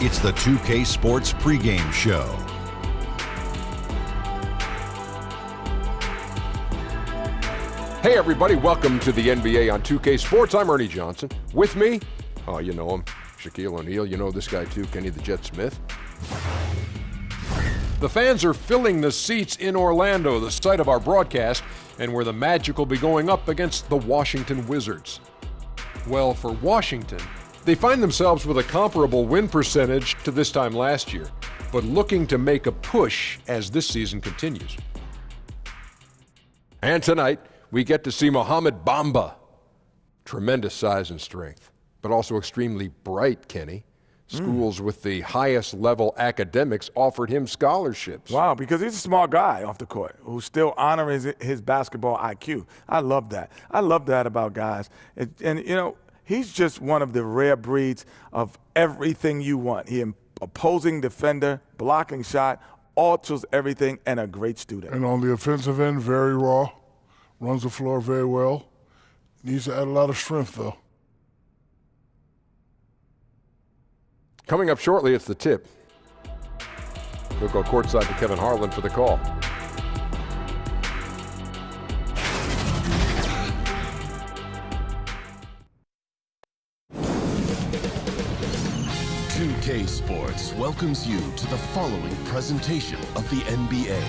It's the 2K Sports pregame show. Hey everybody, welcome to the NBA on 2K Sports. I'm Ernie Johnson. With me, oh you know him, Shaquille O'Neal. You know this guy too, Kenny the Jet Smith. The fans are filling the seats in Orlando, the site of our broadcast, and where the Magic will be going up against the Washington Wizards. Well, for Washington, they find themselves with a comparable win percentage to this time last year, but looking to make a push as this season continues. And tonight, we get to see Mohamed Bamba. Tremendous size and strength, but also extremely bright, Kenny. Schools with the highest level academics offered him scholarships. Wow, because he's a smart guy off the court who still honors his basketball IQ. I love that. I love that about guys. And you know, he's just one of the rare breeds of everything you want. He opposing defender, blocking shot, alters everything, and a great student. And on the offensive end, very raw, runs the floor very well. Needs to add a lot of strength, though. Coming up shortly, it's the tip. We'll go courtside to Kevin Harlan for the call. K Sports welcomes you to the following presentation of the NBA.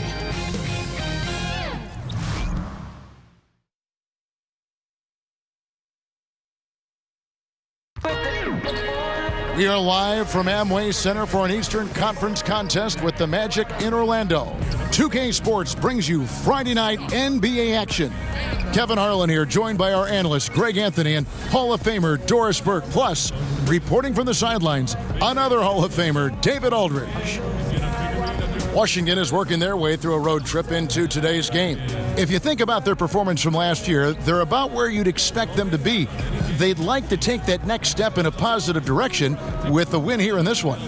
We are live from Amway Center for an Eastern Conference contest with the Magic in Orlando. 2K Sports brings you Friday night NBA action. Kevin Harlan here, joined by our analysts Greg Anthony and Hall of Famer Doris Burke. Plus, reporting from the sidelines, another Hall of Famer, David Aldridge. Washington is working their way through a road trip into today's game. If you think about their performance from last year, they're about where you'd expect them to be. They'd like to take that next step in a positive direction with a win here in this one.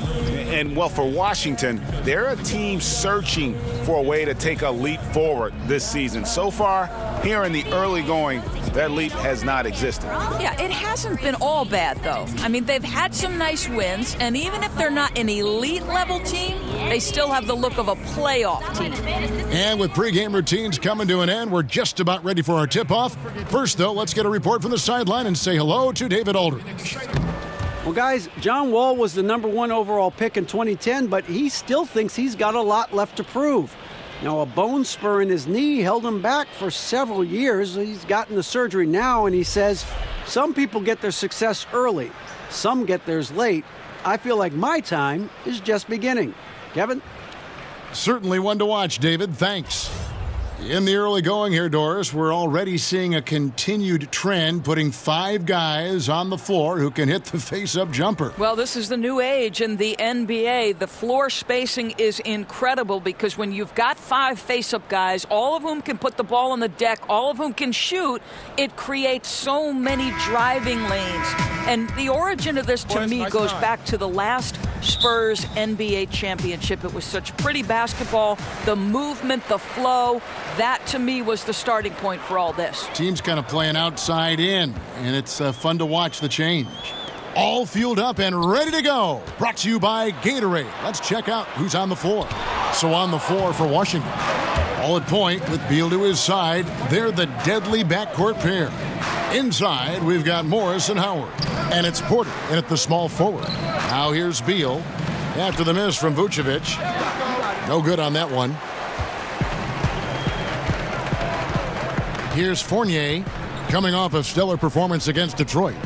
And, well, for Washington, they're a team searching for a way to take a leap forward this season. So far, here in the early going, that leap has not existed. Yeah, it hasn't been all bad, though. I mean, they've had some nice wins, and even if they're not an elite-level team, they still have the look of a playoff team. And with pregame routines coming to an end, we're just about ready for our tip-off. First, though, let's get a report from the sideline and say hello to David Aldridge. Well, guys, John Wall was the #1 overall pick in 2010, but he still thinks he's got a lot left to prove. Now, a bone spur in his knee held him back for several years. He's gotten the surgery now, and he says, some people get their success early. Some get theirs late. I feel like my time is just beginning. Kevin? Certainly one to watch, David. Thanks. In the early going here, Doris, we're already seeing a continued trend, putting 5 guys on the floor who can hit the face-up jumper. Well, this is the new age in the NBA. The floor spacing is incredible because when you've got 5 face-up guys, all of whom can put the ball on the deck, all of whom can shoot, it creates so many driving lanes. And the origin of this, to me, goes back to the last Spurs NBA championship. It was such pretty basketball, the movement, the flow. That, to me, was the starting point for all this. Team's kind of playing outside in, and it's fun to watch the change. All fueled up and ready to go. Brought to you by Gatorade. Let's check out who's on the floor. So on the floor for Washington. All at point with Beal to his side. They're the deadly backcourt pair. Inside, we've got Morris and Howard. And it's Porter in at the small forward. Now here's Beal. After the miss from Vucevic. No good on that one. Here's Fournier, coming off a stellar performance against Detroit.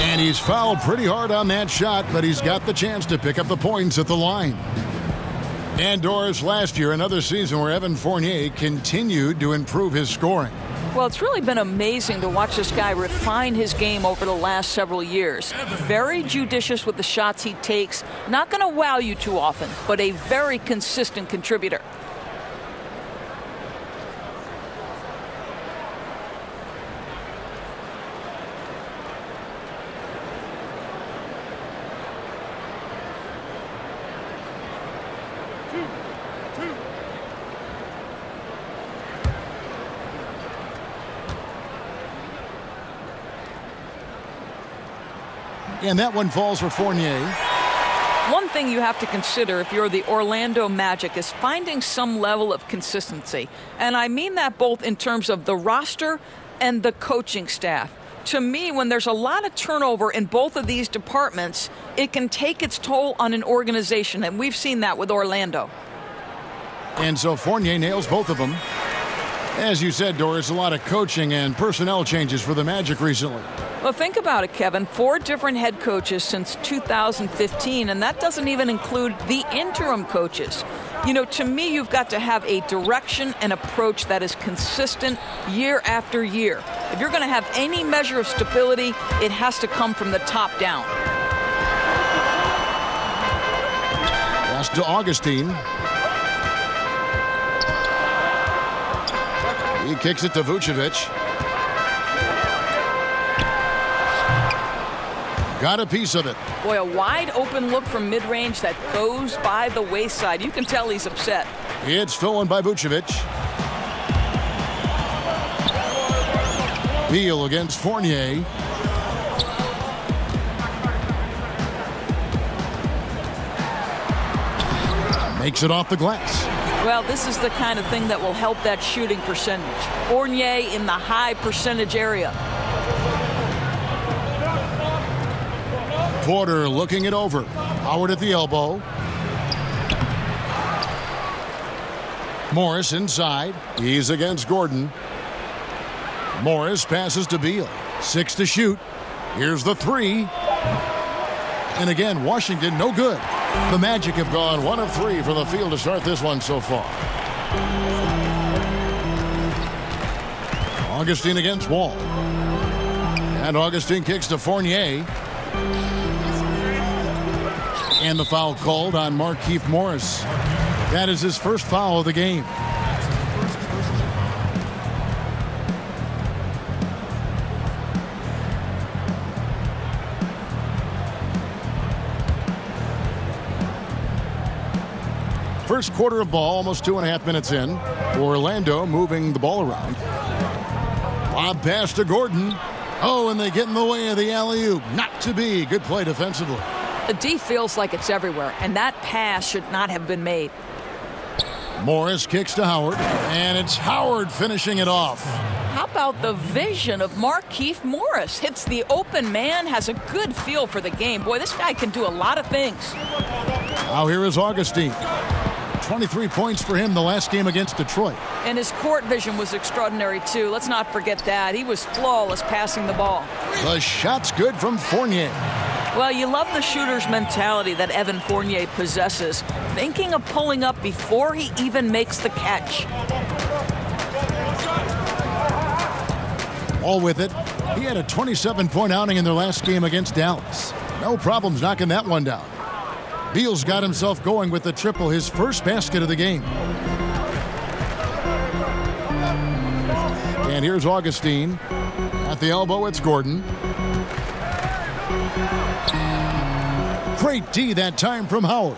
And he's fouled pretty hard on that shot, but he's got the chance to pick up the points at the line. And Doris, last year, another season where Evan Fournier continued to improve his scoring. Well, it's really been amazing to watch this guy refine his game over the last several years. Very judicious with the shots he takes. Not going to wow you too often, but a very consistent contributor. And that one falls for Fournier. One thing you have to consider if you're the Orlando Magic is finding some level of consistency. And I mean that both in terms of the roster and the coaching staff. To me, when there's a lot of turnover in both of these departments, it can take its toll on an organization, and we've seen that with Orlando. And so Fournier nails both of them. As you said, Doris, a lot of coaching and personnel changes for the Magic recently. Well, think about it, Kevin. 4 different head coaches since 2015, and that doesn't even include the interim coaches. You know, to me, you've got to have a direction and approach that is consistent year after year. If you're going to have any measure of stability, it has to come from the top down. Pass to Augustine. He kicks it to Vucevic. Got a piece of it. Boy, a wide open look from mid-range that goes by the wayside. You can tell he's upset. It's stolen by Vucevic. Beal against Fournier. Makes it off the glass. Well, this is the kind of thing that will help that shooting percentage. Fournier in the high percentage area. Porter looking it over. Howard at the elbow. Morris inside. He's against Gordon. Morris passes to Beal. 6 to shoot. Here's the 3. And again, Washington no good. The Magic have gone 1 of 3 from the field to start this one so far. Augustine against Wall. And Augustine kicks to Fournier. And the foul called on Markieff Morris. That is his first foul of the game. First quarter of ball, almost 2.5 minutes in. Orlando moving the ball around. Lob pass to Gordon. Oh, and they get in the way of the alley-oop. Not to be. Good play defensively. The D feels like it's everywhere, and that pass should not have been made. Morris kicks to Howard, and it's Howard finishing it off. How about the vision of Markieff Morris? Hits the open man, has a good feel for the game. Boy, this guy can do a lot of things. Now here is Augustine. 23 points for him the last game against Detroit. And his court vision was extraordinary, too. Let's not forget that. He was flawless passing the ball. The shot's good from Fournier. Well, you love the shooter's mentality that Evan Fournier possesses, thinking of pulling up before he even makes the catch. All with it. He had a 27-point outing in their last game against Dallas. No problems knocking that one down. Beal's got himself going with the triple, his first basket of the game. And here's Augustine. At the elbow, it's Gordon. Great D that time from Howard.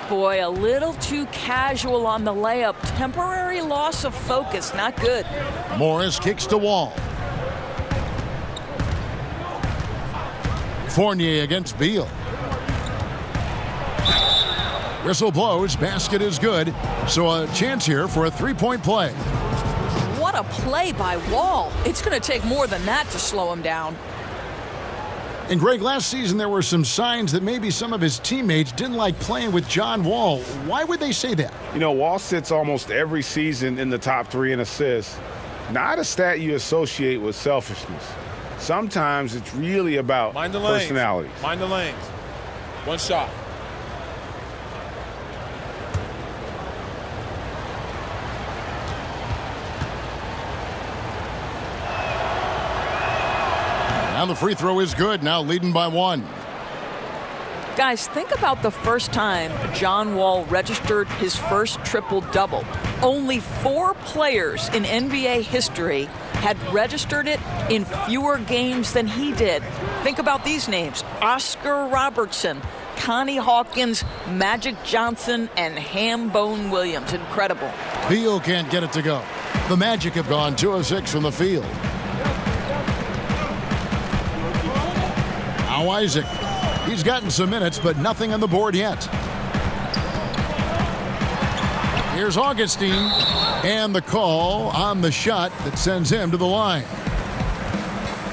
Boy, a little too casual on the layup. Temporary loss of focus, not good. Morris kicks to Wall. Fournier against Beal. Whistle blows, basket is good. So a chance here for a 3-point play. What a play by Wall. It's going to take more than that to slow him down. And Greg, last season there were some signs that maybe some of his teammates didn't like playing with John Wall. Why would they say that? You know, Wall sits almost every season in the top 3 in assists. Not a stat you associate with selfishness. Sometimes it's really about personalities. Mind the lanes. One shot. Now the free throw is good, now leading by 1. Guys, think about the first time John Wall registered his first triple-double. Only 4 players in NBA history had registered it in fewer games than he did. Think about these names: Oscar Robertson, Connie Hawkins, Magic Johnson, and Hambone Williams. Incredible. Beal can't get it to go. The Magic have gone 2 of 6 from the field. Now Isaac. He's gotten some minutes, but nothing on the board yet. Here's Augustine, and the call on the shot that sends him to the line.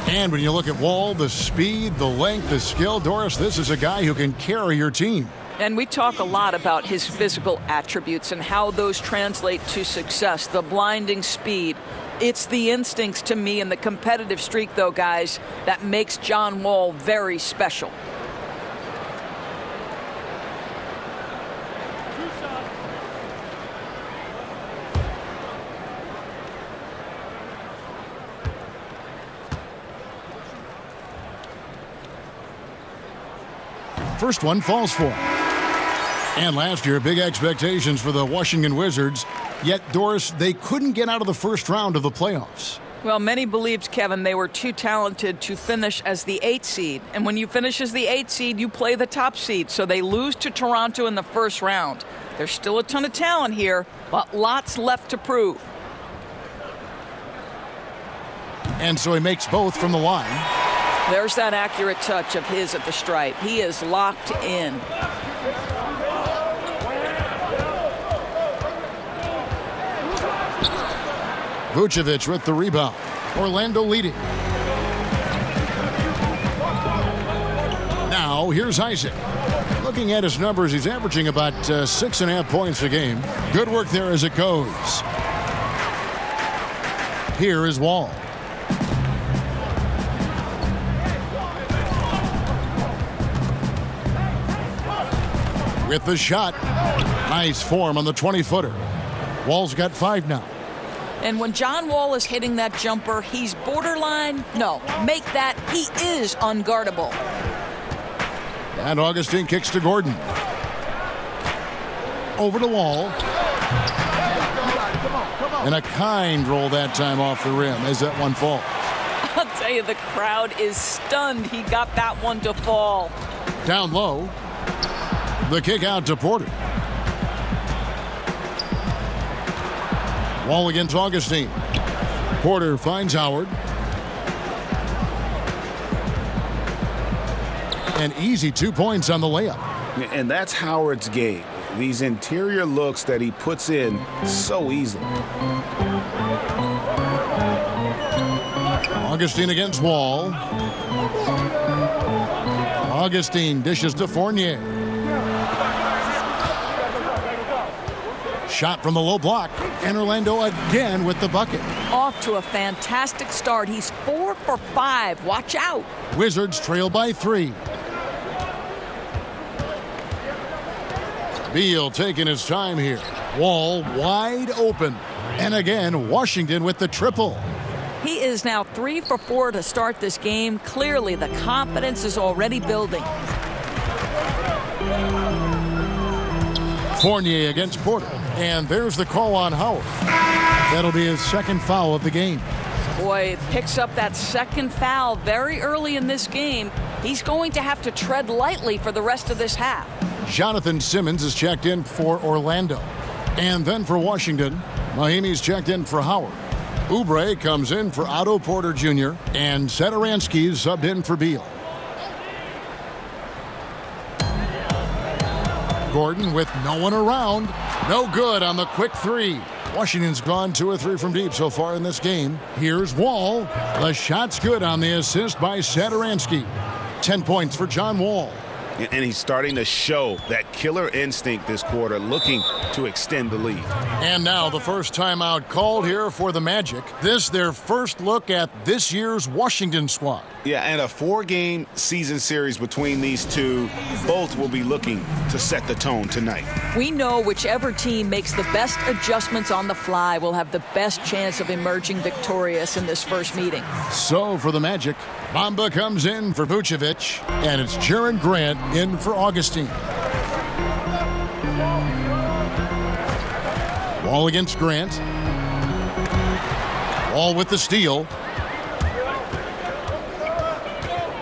And when you look at Wall, the speed, the length, the skill, Doris, this is a guy who can carry your team. And we talk a lot about his physical attributes and how those translate to success, the blinding speed. It's the instincts to me and the competitive streak, though, guys, that makes John Wall very special. First one falls for him. And last year, big expectations for the Washington Wizards. Yet, Doris, they couldn't get out of the first round of the playoffs. Well, many believed, Kevin, they were too talented to finish as the 8th seed. And when you finish as the 8th seed, you play the top seed. So they lose to Toronto in the first round. There's still a ton of talent here, but lots left to prove. And so he makes both from the line. There's that accurate touch of his at the stripe. He is locked in. Vucevic with the rebound. Orlando leading. Now, here's Isaac. Looking at his numbers, he's averaging about 6.5 points a game. Good work there as it goes. Here is Wall. With the shot. Nice form on the 20-footer. Wall's got 5 now. And when John Wall is hitting that jumper, he's borderline. No, make that. He is unguardable. And Augustine kicks to Gordon. Over to Wall. And a kind roll that time off the rim as that one falls. I'll tell you, the crowd is stunned he got that one to fall. Down low. The kick out to Porter. Wall against Augustine. Porter finds Howard. An easy 2 points on the layup. And that's Howard's game. These interior looks that he puts in so easily. Augustine against Wall. Augustine dishes to Fournier. Shot from the low block, and Orlando again with the bucket. Off to a fantastic start. He's 4 for 5. Watch out. Wizards trail by 3. Beal taking his time here. Wall wide open. And again, Washington with the triple. He is now 3 for 4 to start this game. Clearly, the confidence is already building. Fournier against Porter. And there's the call on Howard. That'll be his second foul of the game. Boy, picks up that second foul very early in this game. He's going to have to tread lightly for the rest of this half. Jonathan Simmons is checked in for Orlando. And then for Washington, Mahimi's checked in for Howard. Oubre comes in for Otto Porter Jr. And Satoransky is subbed in for Beal. Gordon with no one around. No good on the quick 3. Washington's gone 2 or 3 from deep so far in this game. Here's Wall. The shot's good on the assist by Satoransky. 10 points for John Wall. And he's starting to show that killer instinct this quarter, looking to extend the lead. And now the first timeout called here for the Magic. This their first look at this year's Washington squad. Yeah, and a 4-game season series between these two. Both will be looking to set the tone tonight. We know whichever team makes the best adjustments on the fly will have the best chance of emerging victorious in this first meeting. So for the Magic, Bamba comes in for Vucevic, and it's Jaren Grant in for Augustine. Wall against Grant. Wall with the steal.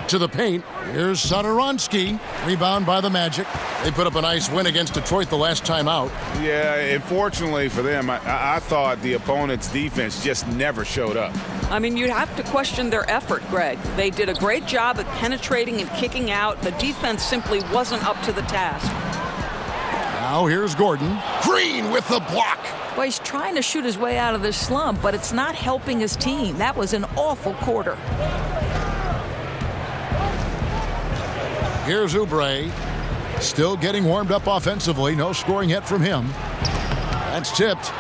To the paint. Here's Satoransky. Rebound by the Magic. They put up a nice win against Detroit the last time out. Yeah, unfortunately for them, I thought the opponent's defense just never showed up. I mean, you'd have to question their effort, Greg. They did a great job at penetrating and kicking out. The defense simply wasn't up to the task. Now here's Gordon. Green with the block. Well, he's trying to shoot his way out of this slump, but it's not helping his team. That was an awful quarter. Here's Oubre. Still getting warmed up offensively. No scoring yet from him. That's tipped.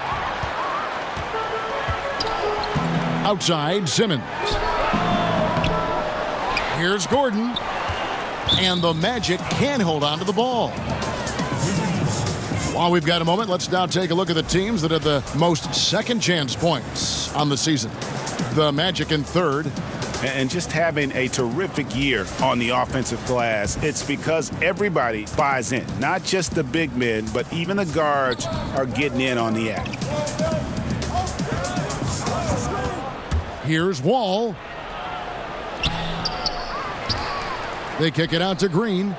Outside, Simmons. Here's Gordon. And the Magic can hold on to the ball. While we've got a moment, let's now take a look at the teams that have the most second chance points on the season. The Magic in third. And just having a terrific year on the offensive glass. It's because everybody buys in. Not just the big men, but even the guards are getting in on the act. Here's Wall. They kick it out to Green.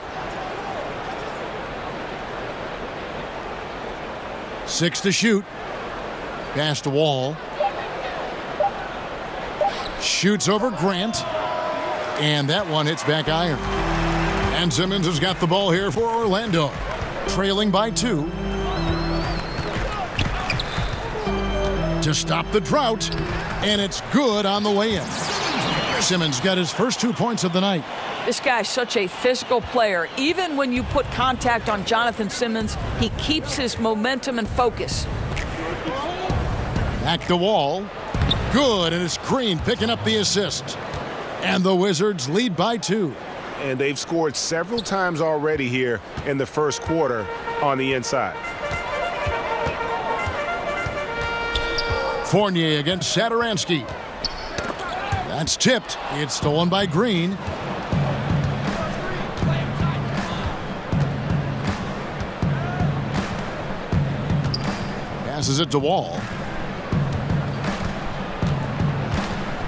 6 to shoot. Pass to Wall. Shoots over Grant. And that one hits back iron. And Simmons has got the ball here for Orlando. Trailing by 2. To stop the drought. And it's good on the way in. Simmons got his first 2 points of the night. This guy's such a physical player. Even when you put contact on Jonathan Simmons, he keeps his momentum and focus. Back to Wall. Good, and it's Green picking up the assist. And the Wizards lead by 2. And they've scored several times already here in the first quarter on the inside. Fournier against Satoransky. That's tipped. It's stolen by Green. Passes it to Wall.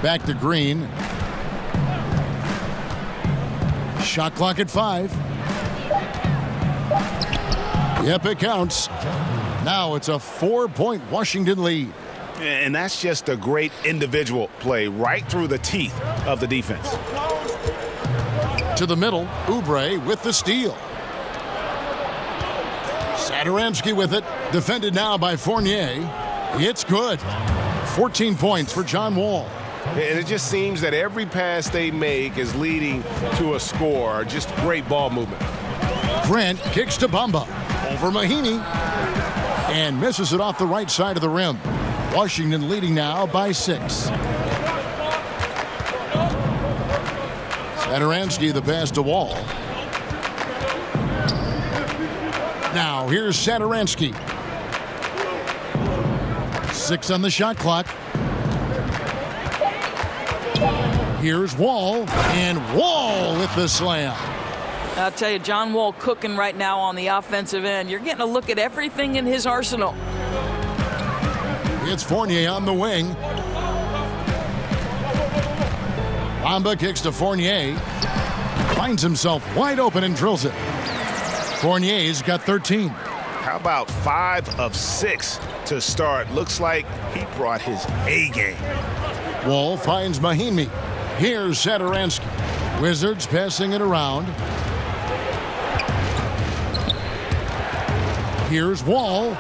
Back to Green. Shot clock at 5. Yep, it counts. Now it's a 4-point Washington lead. And that's just a great individual play right through the teeth of the defense. To the middle, Oubre with the steal. Satoransky with it, defended now by Fournier. It's good. 14 points for John Wall. And it just seems that every pass they make is leading to a score. Just great ball movement. Grant kicks to Bamba. Over Mahinmi. And misses it off the right side of the rim. Washington leading now by 6. Satoransky the pass to Wall. Now here's Satoransky. 6 on the shot clock. Here's Wall, and Wall with the slam. I'll tell you, John Wall cooking right now on the offensive end. You're getting a look at everything in his arsenal. It's Fournier on the wing. Bamba kicks to Fournier. Finds himself wide open and drills it. Fournier's got 13. How about 5 of 6 to start? Looks like he brought his A game. Wall finds Mahinmi. Here's Satoransky. Wizards passing it around. Here's Wall.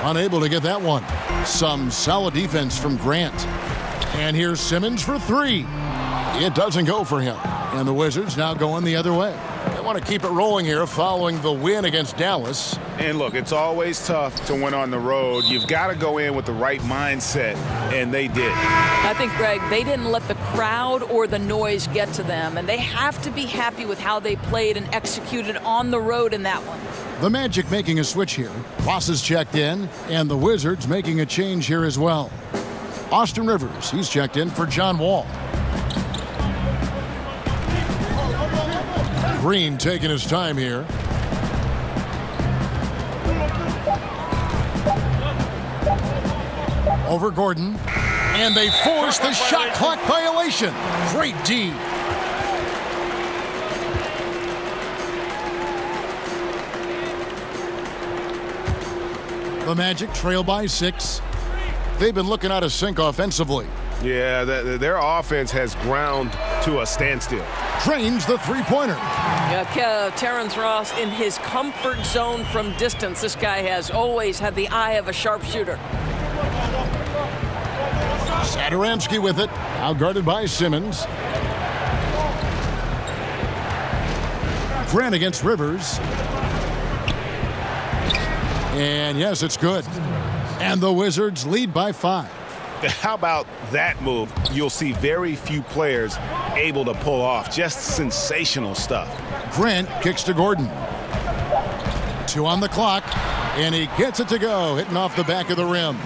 Unable to get that one. Some solid defense from Grant. And here's Simmons for 3. It doesn't go for him. And the Wizards now going the other way. They want to keep it rolling here following the win against Dallas. And look, it's always tough to win on the road. You've got to go in with the right mindset, and they did. I think, Greg, they didn't let the crowd or the noise get to them, and they have to be happy with how they played and executed on the road in that one. The Magic making a switch here. Ross is checked in, and the Wizards making a change here as well. Austin Rivers, he's checked in for John Wall. Green taking his time here. Over Gordon. And they force the shot clock violation. Great D. The Magic trail by 6. They've been looking out of sync offensively. Yeah, their offense has ground to a standstill. Drains the three-pointer. Yeah, Terrence Ross in his comfort zone from distance. This guy has always had the eye of a sharpshooter. Satoransky with it, out guarded by Simmons. Grant against Rivers. And yes, it's good. And the Wizards lead by 5. How about that move? You'll see very few players able to pull off. Just sensational stuff. Grant kicks to Gordon. 2 on the clock, and he gets it to go, hitting off the back of the rim.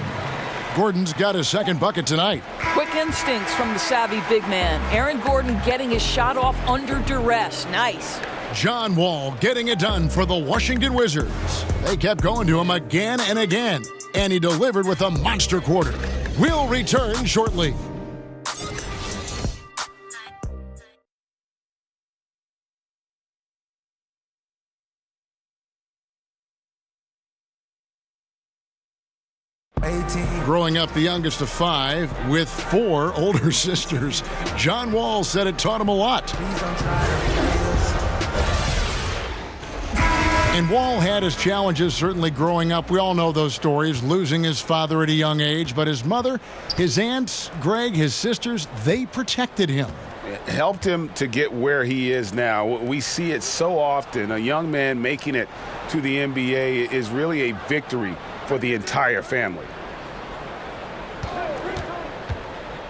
Gordon's got his second bucket tonight. Quick instincts from the savvy big man. Aaron Gordon getting his shot off under duress. Nice. John Wall getting it done for the Washington Wizards. They kept going to him again and again, and he delivered with a monster quarter. We'll return shortly. Growing up the youngest of 5 with 4 older sisters, John Wall said it taught him a lot. And Wall had his challenges certainly growing up. We all know those stories, losing his father at a young age. But his mother, his aunts, Greg, his sisters, they protected him. It helped him to get where he is now. We see it so often. A young man making it to the NBA is really a victory for the entire family.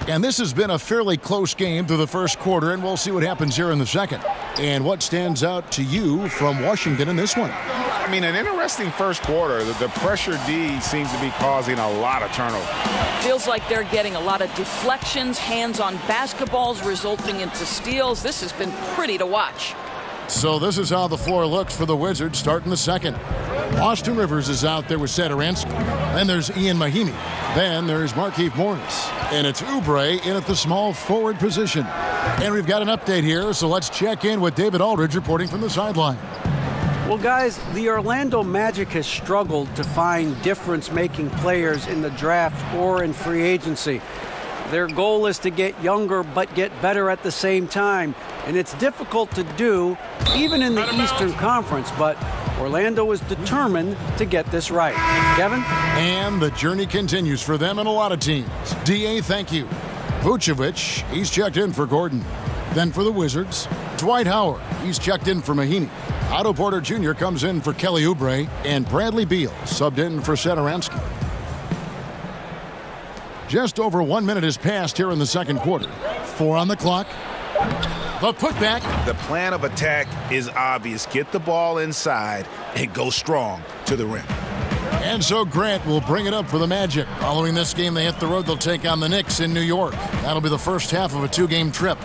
And this has been a fairly close game through the first quarter, and we'll see what happens here in the second. And what stands out to you from Washington in this one? I mean, an interesting first quarter. The pressure D seems to be causing a lot of turnover. Feels like they're getting a lot of deflections, hands-on basketballs resulting into steals. This has been pretty to watch. So this is how the floor looks for the Wizards starting the second. Austin Rivers is out there with Satoransky. Then there's Ian Mahinmi. Then there's Markieff Morris. And it's Oubre in at the small forward position. And we've got an update here, so let's check in with David Aldridge reporting from the sideline. Well, guys, the Orlando Magic has struggled to find difference-making players in the draft or in free agency. Their goal is to get younger but get better at the same time. And it's difficult to do, even in the Eastern Conference, but Orlando is determined to get this right. Kevin? And the journey continues for them and a lot of teams. DA, thank you. Vucevic, he's checked in for Gordon. Then for the Wizards, Dwight Howard, he's checked in for Mahinmi. Otto Porter Jr. comes in for Kelly Oubre, and Bradley Beal subbed in for Satoransky. Just over 1 minute has passed here in the second quarter. 4 on the clock. The putback. The plan of attack is obvious. Get the ball inside and go strong to the rim. And so Grant will bring it up for the Magic. Following this game, they hit the road. They'll take on the Knicks in New York. That'll be the first half of a 2-game trip.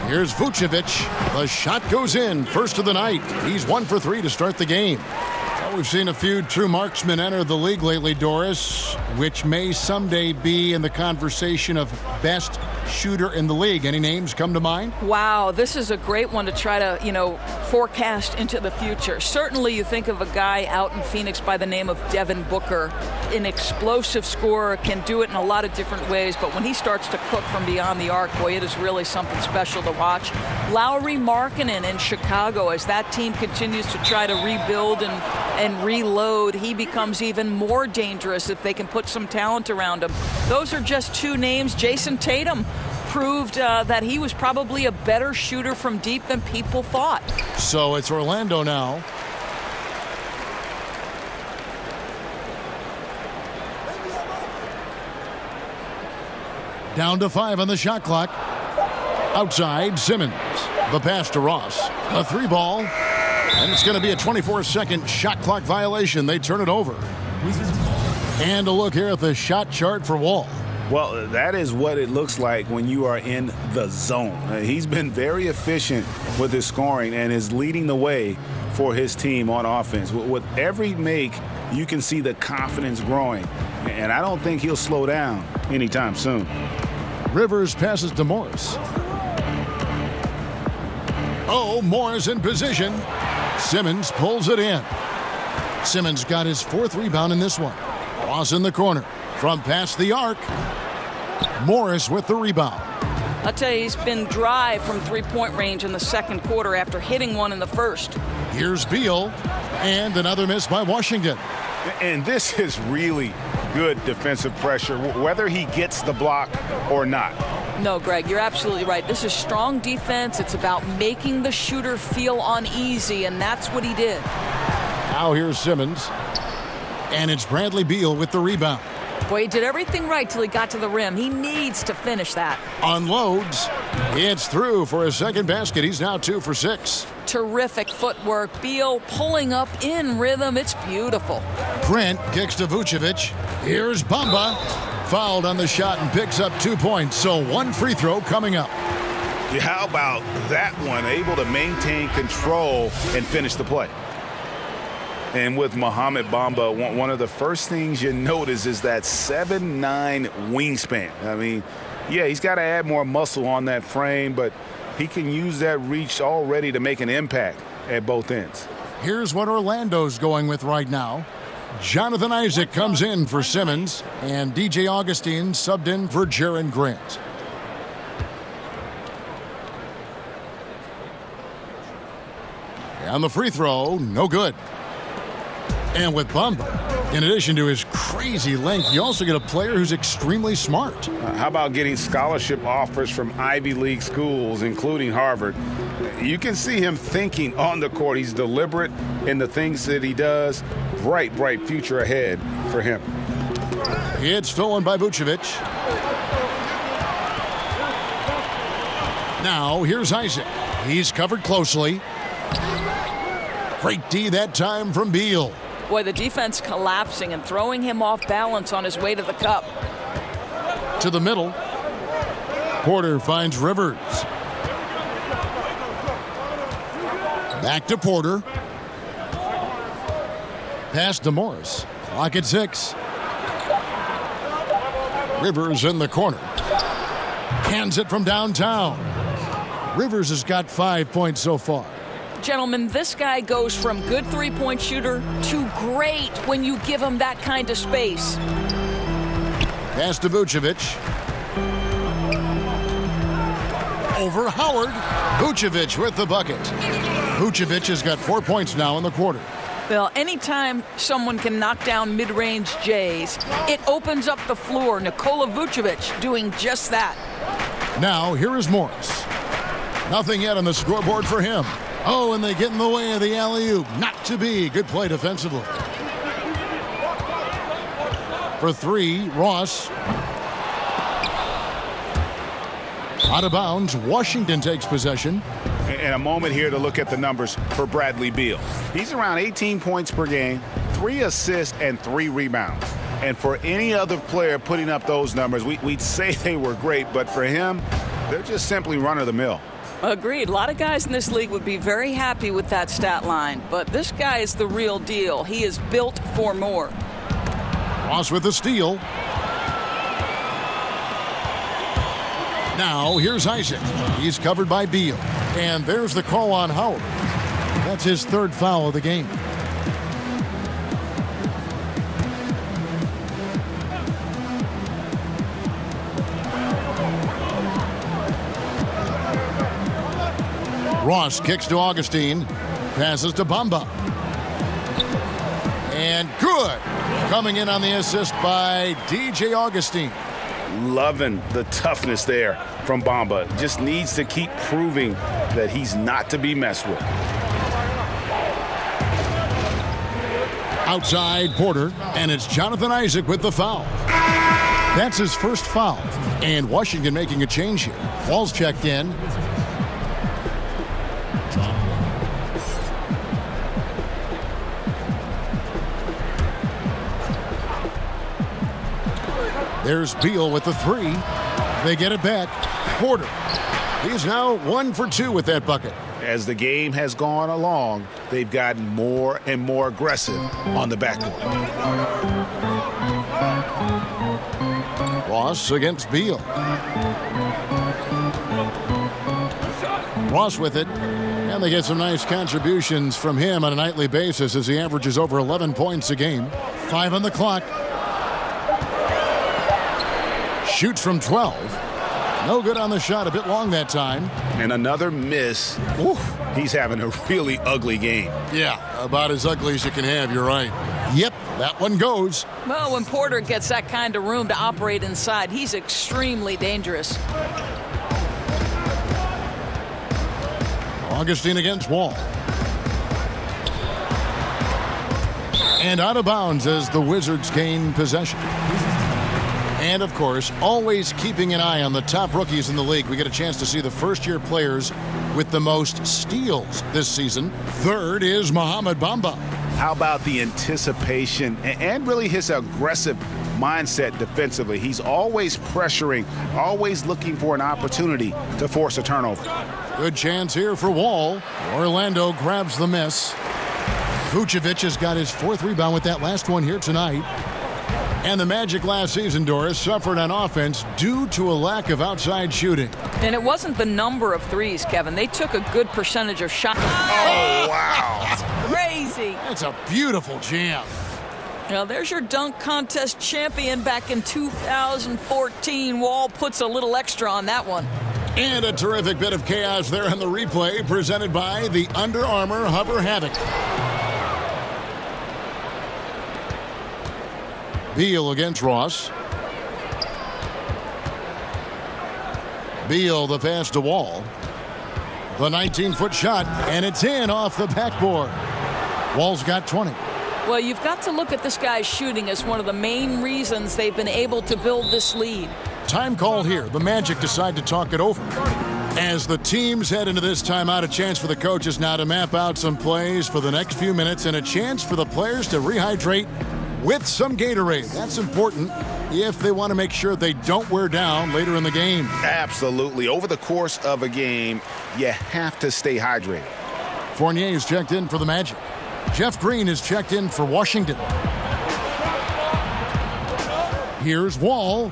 Here's Vucevic. The shot goes in. First of the night. He's 1 for 3 to start the game. Well, we've seen a few true marksmen enter the league lately, Doris, which may someday be in the conversation of best shooter in the league. Any names come to mind? Wow, this is a great one to try to, forecast into the future. Certainly you think of a guy out in Phoenix by the name of Devin Booker, an explosive scorer, can do it in a lot of different ways, but when he starts to cook from beyond the arc, boy, it is really something special to watch. Lauri Markkanen in Chicago, as that team continues to try to rebuild and reload, he becomes even more dangerous if they can put some talent around him. Those are just 2 names. Jason Tatum proved that he was probably a better shooter from deep than people thought. So it's Orlando now. Down to 5 on the shot clock. Outside, Simmons. The pass to Ross. A 3-ball. And it's going to be a 24-second shot clock violation. They turn it over. And a look here at the shot chart for Wall. Well, that is what it looks like when you are in the zone. He's been very efficient with his scoring and is leading the way for his team on offense. With every make, you can see the confidence growing. And I don't think he'll slow down anytime soon. Rivers passes to Morris. Oh, Morris in position. Simmons pulls it in. Simmons got his 4th rebound in this one. Ross in the corner. From past the arc. Morris with the rebound. I'll tell you, he's been dry from three-point range in the second quarter after hitting one in the first. Here's Beal, and another miss by Washington. And this is really good defensive pressure, whether he gets the block or not. No, Greg, you're absolutely right. This is strong defense. It's about making the shooter feel uneasy, and that's what he did. Now here's Simmons, and it's Bradley Beal with the rebound. Boy, he did everything right till he got to the rim. He needs to finish that. Unloads. It's through for his second basket. He's now 2 for 6. Terrific footwork. Beal pulling up in rhythm. It's beautiful. Grant kicks to Vucevic. Here's Bamba. Fouled on the shot and picks up 2 points. So one free throw coming up. How about that one? Able to maintain control and finish the play. And with Mohamed Bamba, one of the first things you notice is that 7'9" wingspan. I mean, yeah, he's got to add more muscle on that frame, but he can use that reach already to make an impact at both ends. Here's what Orlando's going with right now. Jonathan Isaac comes in for Simmons, and DJ Augustine subbed in for Jaren Grant. And the free throw, no good. And with Bamba, in addition to his crazy length, you also get a player who's extremely smart. How about getting scholarship offers from Ivy League schools, including Harvard? You can see him thinking on the court. He's deliberate in the things that he does. Bright, bright future ahead for him. It's stolen by Vucevic. Now here's Isaac. He's covered closely. Great D that time from Beal. Boy, the defense collapsing and throwing him off balance on his way to the cup. To the middle. Porter finds Rivers. Back to Porter. Pass to Morris. Clock at 6. Rivers in the corner. Hands it from downtown. Rivers has got 5 points so far. Gentlemen, this guy goes from good three-point shooter to great when you give him that kind of space. Pass to Vucevic. Over Howard. Vucevic with the bucket. Vucevic has got 4 points now in the quarter. Well, anytime someone can knock down mid-range J's, it opens up the floor. Nikola Vucevic doing just that. Now, here is Morris. Nothing yet on the scoreboard for him. Oh, and they get in the way of the alley-oop. Not to be. Good play defensively. For 3, Ross. Out of bounds. Washington takes possession. And a moment here to look at the numbers for Bradley Beal. He's around 18 points per game, 3 assists, and 3 rebounds. And for any other player putting up those numbers, we'd say they were great, but for him, they're just simply run-of-the-mill. Agreed. A lot of guys in this league would be very happy with that stat line, but this guy is the real deal. He is built for more. Ross with the steal. Now, here's Isaac. He's covered by Beal. And there's the call on Howard. That's his 3rd foul of the game. Ross kicks to Augustine. Passes to Bamba. And good. Coming in on the assist by DJ Augustine. Loving the toughness there from Bamba. Just needs to keep proving that he's not to be messed with. Outside Porter, and it's Jonathan Isaac with the foul. That's his first foul. And Washington making a change here. Ball's checked in. There's Beal with the 3. They get it back. Porter. He's now 1 for 2 with that bucket. As the game has gone along, they've gotten more and more aggressive on the backcourt. Ross against Beal. Ross with it. And they get some nice contributions from him on a nightly basis as he averages over 11 points a game. 5 on the clock. Shoots from 12. No good on the shot, a bit long that time. And another miss. Oof, he's having a really ugly game. Yeah, about as ugly as you can have, you're right. Yep, that one goes. Well, when Porter gets that kind of room to operate inside, he's extremely dangerous. Augustine against Wall. And out of bounds as the Wizards gain possession. And, of course, always keeping an eye on the top rookies in the league. We get a chance to see the first-year players with the most steals this season. Third is Mohamed Bamba. How about the anticipation and really his aggressive mindset defensively? He's always pressuring, always looking for an opportunity to force a turnover. Good chance here for Wall. Orlando grabs the miss. Vucevic has got his 4th rebound with that last one here tonight. And the Magic last season, Doris, suffered on offense due to a lack of outside shooting. And it wasn't the number of threes, Kevin. They took a good percentage of shots. Oh, wow. That's crazy. That's a beautiful jam. Now, there's your dunk contest champion back in 2014. Wall puts a little extra on that one. And a terrific bit of chaos there on the replay presented by the Under Armour Hover Havoc. Beal against Ross. Beal the pass to Wall. The 19-foot shot, and it's in off the backboard. Wall's got 20. Well, you've got to look at this guy's shooting as one of the main reasons they've been able to build this lead. Time called here. The Magic decide to talk it over. As the teams head into this timeout, a chance for the coaches now to map out some plays for the next few minutes and a chance for the players to rehydrate with some Gatorade. That's important if they want to make sure they don't wear down later in the game. Absolutely. Over the course of a game, you have to stay hydrated. Fournier is checked in for the Magic. Jeff Green is checked in for Washington. Here's Wall.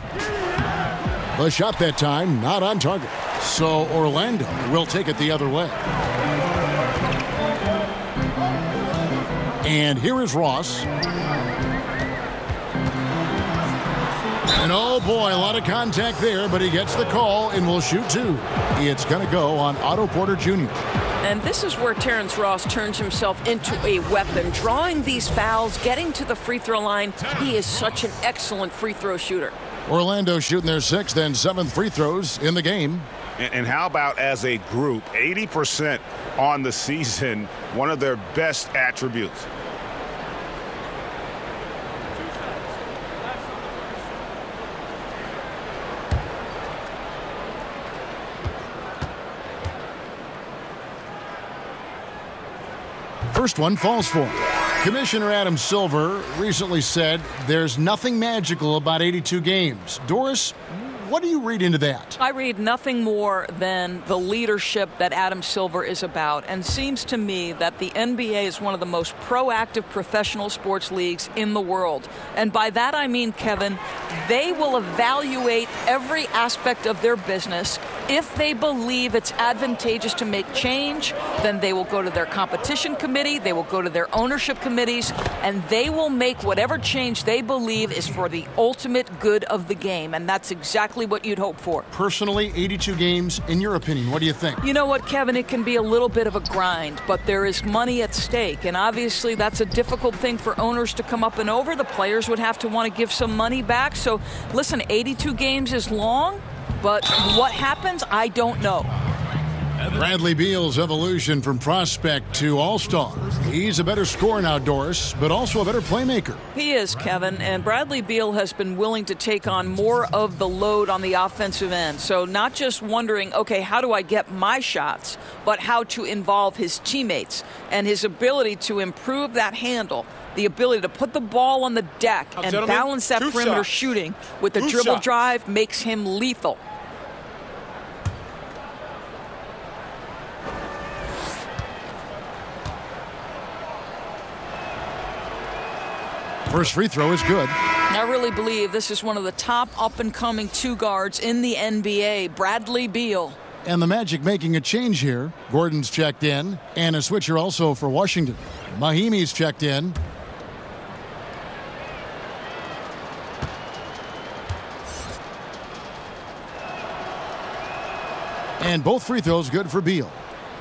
The shot that time not on target. So Orlando will take it the other way. And here is Ross. And oh boy, a lot of contact there, but he gets the call and will shoot 2. It's going to go on Otto Porter Jr. And this is where Terrence Ross turns himself into a weapon, drawing these fouls, getting to the free throw line. He is such an excellent free throw shooter. Orlando shooting their 6th and 7th free throws in the game. And how about as a group, 80% on the season, one of their best attributes. First one falls for him. Commissioner Adam Silver recently said there's nothing magical about 82 games. Doris, what do you read into that? I read nothing more than the leadership that Adam Silver is about, and seems to me that the NBA is one of the most proactive professional sports leagues in the world. And by that I mean, Kevin, they will evaluate every aspect of their business. If they believe it's advantageous to make change, then they will go to their competition committee, they will go to their ownership committees, and they will make whatever change they believe is for the ultimate good of the game. And that's exactly what you'd hope for. Personally, 82 games, in your opinion, what do you think? You know what, Kevin, it can be a little bit of a grind, but there is money at stake, and obviously that's a difficult thing for owners to come up and over. The players would have to want to give some money back. So listen, 82 games is long, but what happens, I don't know. Bradley Beal's evolution from prospect to all-star. He's a better scorer now, Doris, but also a better playmaker. He is, Kevin, and Bradley Beal has been willing to take on more of the load on the offensive end. So not just wondering, okay, how do I get my shots, but how to involve his teammates, and his ability to improve that handle. The ability to put the ball on the deck and balance that perimeter shooting with the dribble drive makes him lethal. First free throw is good. I really believe this is one of the top up-and-coming 2 guards in the NBA, Bradley Beal. And the Magic making a change here. Gordon's checked in, and a switcher also for Washington. Mahimi's checked in. And both free throws good for Beal.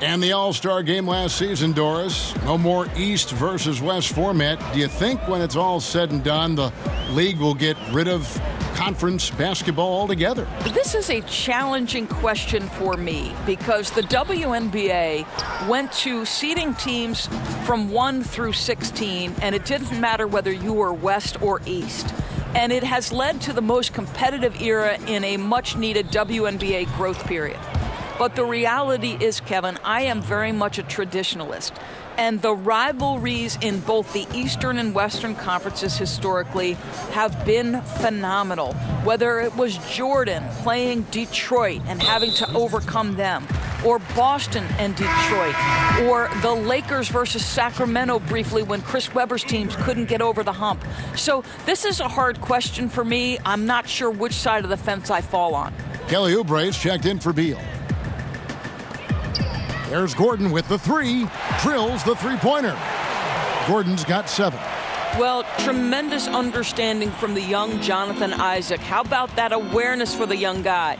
And the All-Star game last season, Doris, no more East versus West format. Do you think when it's all said and done, the league will get rid of conference basketball altogether? This is a challenging question for me because the WNBA went to seeding teams from 1 through 16, and it didn't matter whether you were West or East. And it has led to the most competitive era in a much-needed WNBA growth period. But the reality is, Kevin, I am very much a traditionalist. And the rivalries in both the Eastern and Western conferences historically have been phenomenal. Whether it was Jordan playing Detroit and having to overcome them, or Boston and Detroit, or the Lakers versus Sacramento briefly when Chris Webber's teams couldn't get over the hump. So this is a hard question for me. I'm not sure which side of the fence I fall on. Kelly Oubre's checked in for Beal. There's Gordon with the three, drills the three-pointer. Gordon's got 7. Well, tremendous understanding from the young Jonathan Isaac. How about that awareness for the young guy?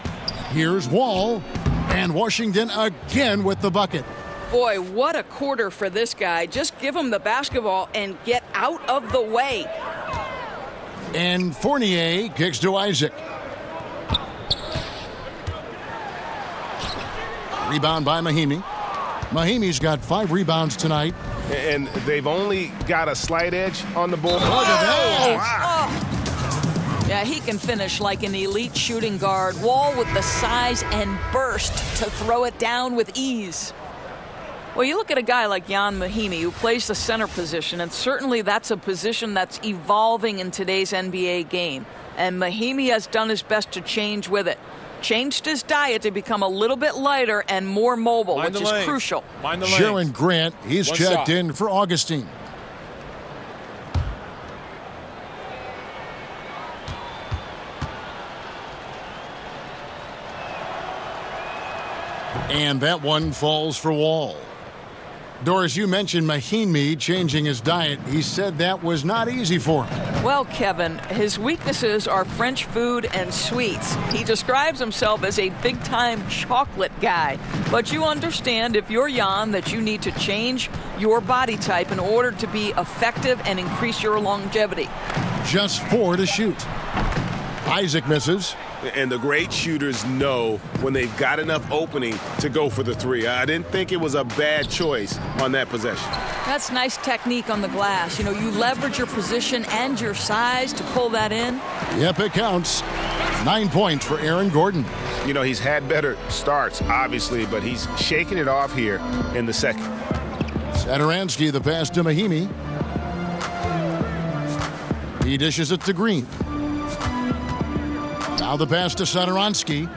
Here's Wall, and Washington again with the bucket. Boy, what a quarter for this guy. Just give him the basketball and get out of the way. And Fournier kicks to Isaac. Rebound by Mahimi. Mahimi's got 5 rebounds tonight. And they've only got a slight edge on the board. Look at that. Oh. Yeah, he can finish like an elite shooting guard. Wall with the size and burst to throw it down with ease. Well, you look at a guy like Jan Mahimi who plays the center position, and certainly that's a position that's evolving in today's NBA game. And Mahimi has done his best to change with it. Changed his diet to become a little bit lighter and more mobile, which is crucial. Sharon Grant, he's checked in for Augustine. And that one falls for Wall. Doris, you mentioned Mahimi changing his diet. He said that was not easy for him. Well, Kevin, his weaknesses are French food and sweets. He describes himself as a big-time chocolate guy. But you understand, if you're Jan, that you need to change your body type in order to be effective and increase your longevity. Just 4 to shoot. Isaac misses. And the great shooters know when they've got enough opening to go for the 3. I didn't think it was a bad choice on that possession. That's nice technique on the glass. You know, you leverage your position and your size to pull that in. Yep, it counts. 9 points for Aaron Gordon. You know, he's had better starts, obviously, but he's shaking it off here in the second. Satoransky, the pass to Mahimi. He dishes it to Green. Now the pass to Satoransky.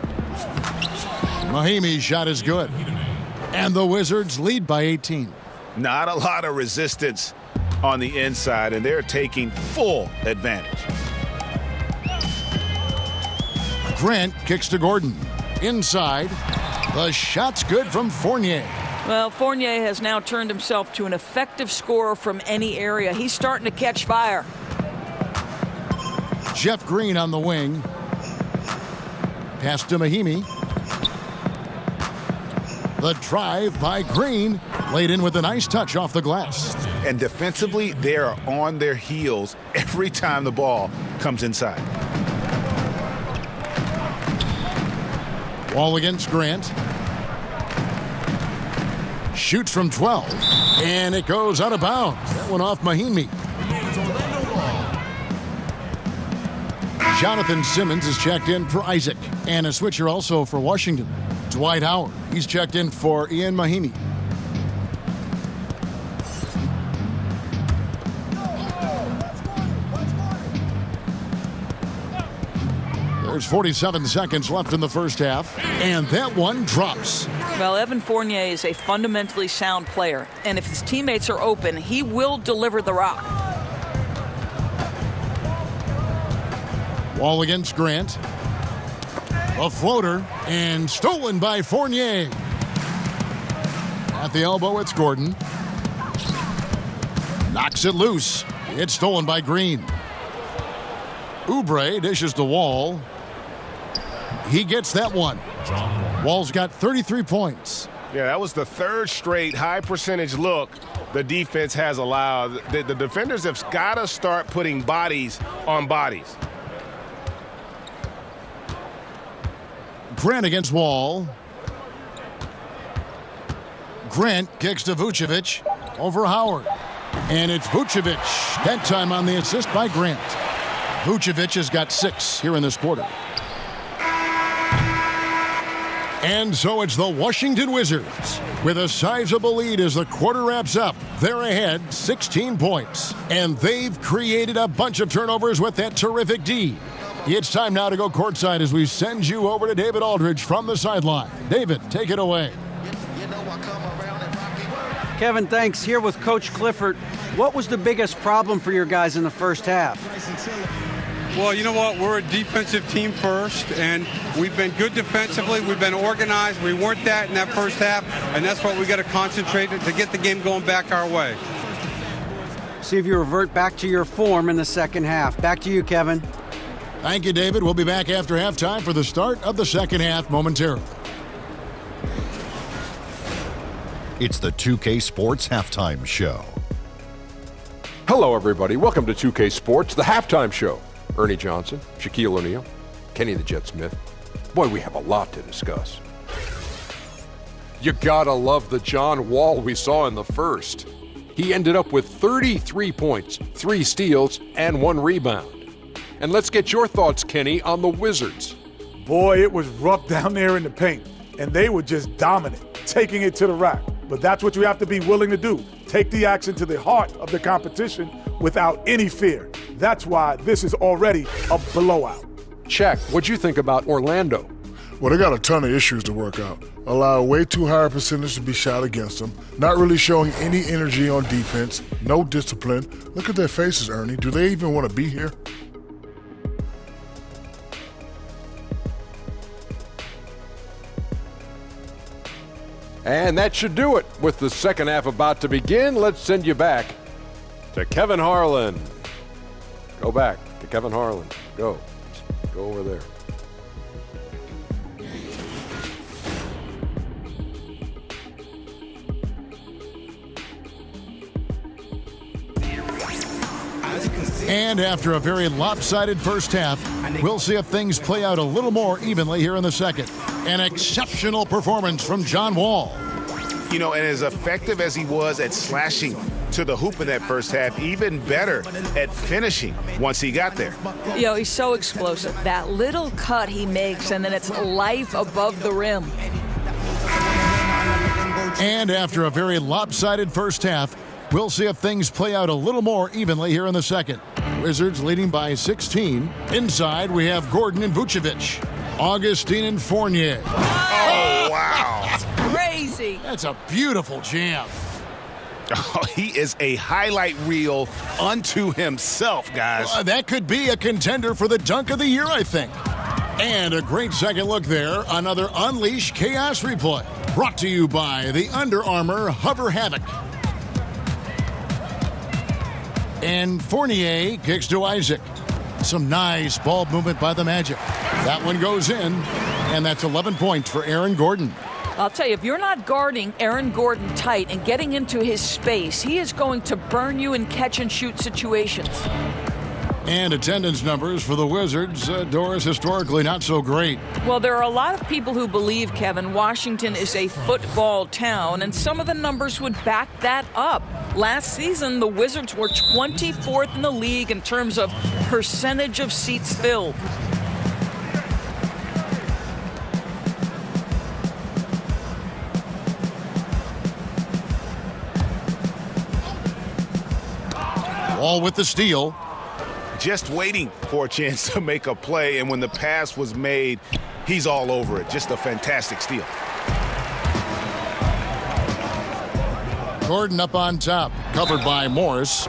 Mahimi's shot is good. And the Wizards lead by 18. Not a lot of resistance on the inside, and they're taking full advantage. Grant kicks to Gordon. Inside. The shot's good from Fournier. Well, Fournier has now turned himself to an effective scorer from any area. He's starting to catch fire. Jeff Green on the wing. Pass to Mahimi. The drive by Green. Laid in with a nice touch off the glass. And defensively, they are on their heels every time the ball comes inside. Wall against Grant. Shoots from 12. And it goes out of bounds. That one off Mahimi. Jonathan Simmons is checked in for Isaac. And a switcher also for Washington. Dwight Howard. He's checked in for Ian Mahimi. There's 47 seconds left in the first half. And that one drops. Well, Evan Fournier is a fundamentally sound player. And if his teammates are open, he will deliver the rock. Wall against Grant. A floater and stolen by Fournier. At the elbow, it's Gordon. Knocks it loose. It's stolen by Green. Oubre dishes the Wall. He gets that one. Wall's got 33 points. Yeah, that was the third straight high percentage look the defense has allowed. The defenders have got to start putting bodies on bodies. Grant against Wall. Grant kicks to Vucevic over Howard. And it's Vucevic. That time on the assist by Grant. Vucevic has got 6 here in this quarter. And so it's the Washington Wizards with a sizable lead as the quarter wraps up. They're ahead 16 points. And they've created a bunch of turnovers with that terrific D. It's time now to go courtside as we send you over to David Aldridge from the sideline. David, take it away. Kevin, thanks. Here with Coach Clifford. What was the biggest problem for your guys in the first half? Well, you know what? We're a defensive team first, and we've been good defensively. We've been organized. We weren't that in that first half, and that's what we got to concentrate on to get the game going back our way. See if you revert back to your form in the second half. Back to you, Kevin. Thank you, David. We'll be back after halftime for the start of the second half momentarily. It's the 2K Sports Halftime Show. Hello, everybody. Welcome to 2K Sports, the halftime show. Ernie Johnson, Shaquille O'Neal, Kenny the Jet Smith. Boy, we have a lot to discuss. You gotta love the John Wall we saw in the first. He ended up with 33 points, 3 steals, and 1 rebound. And let's get your thoughts, Kenny, on the Wizards. Boy, it was rough down there in the paint, and they were just dominant, taking it to the rack. But that's what you have to be willing to do. Take the action to the heart of the competition without any fear. That's why this is already a blowout. Check. What'd you think about Orlando? Well, they got a ton of issues to work out. Allow way too high a percentage to be shot against them. Not really showing any energy on defense. No discipline. Look at their faces, Ernie. Do they even want to be here? And that should do it. With the second half about to begin, let's send you back to Kevin Harlan. Go back to Kevin Harlan. Go over there. And after a very lopsided first half, we'll see if things play out a little more evenly here in the second. An exceptional performance from John Wall. You know, and as effective as he was at slashing to the hoop in that first half, even better at finishing once he got there. You know, he's so explosive. That little cut he makes, and then it's life above the rim. And after a very lopsided first half, we'll see if things play out a little more evenly here in the second. Wizards leading by 16. Inside, we have Gordon and Vucevic. Augustine and Fournier. Oh, wow. That's crazy. That's a beautiful jam. Oh, he is a highlight reel unto himself, guys. That could be a contender for the dunk of the year, I think. And a great second look there. Another Unleash Chaos replay. Brought to you by the Under Armour Hover Havoc. And Fournier kicks to Isaac. Some nice ball movement by the Magic. That one goes in, and that's 11 points for Aaron Gordon. I'll tell you, if you're not guarding Aaron Gordon tight and getting into his space, he is going to burn you in catch-and-shoot situations. And attendance numbers for the Wizards, Doris, historically not so great. Well, there are a lot of people who believe, Kevin, Washington is a football town, and some of the numbers would back that up. Last season, the Wizards were 24th in the league in terms of percentage of seats filled. Wall with the steal. Just waiting for a chance to make a play, and when the pass was made, he's all over it. Just a fantastic steal. Gordon up on top, covered by Morris.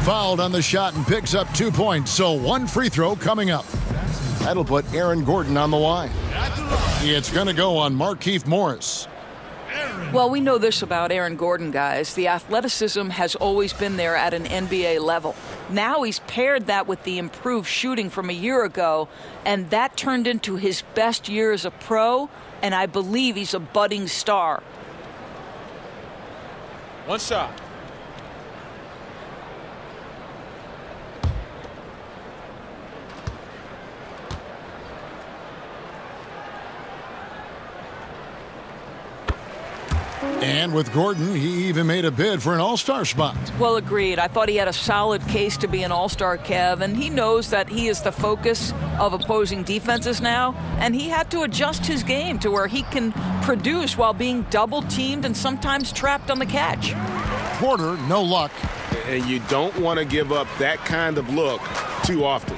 Fouled on the shot and picks up 2 points, so 1 free throw coming up. That'll put Aaron Gordon on the line. It's going to go on Markieff Morris. Well, we know this about Aaron Gordon, guys. The athleticism has always been there at an NBA level. Now he's paired that with the improved shooting from a year ago, and that turned into his best year as a pro, and I believe he's a budding star. One shot. And with Gordon, he even made a bid for an all-star spot. Well, agreed. I thought he had a solid case to be an all-star, Kev, and he knows that he is the focus of opposing defenses now, and he had to adjust his game to where he can produce while being double-teamed and sometimes trapped on the catch. Porter, no luck. And you don't want to give up that kind of look too often.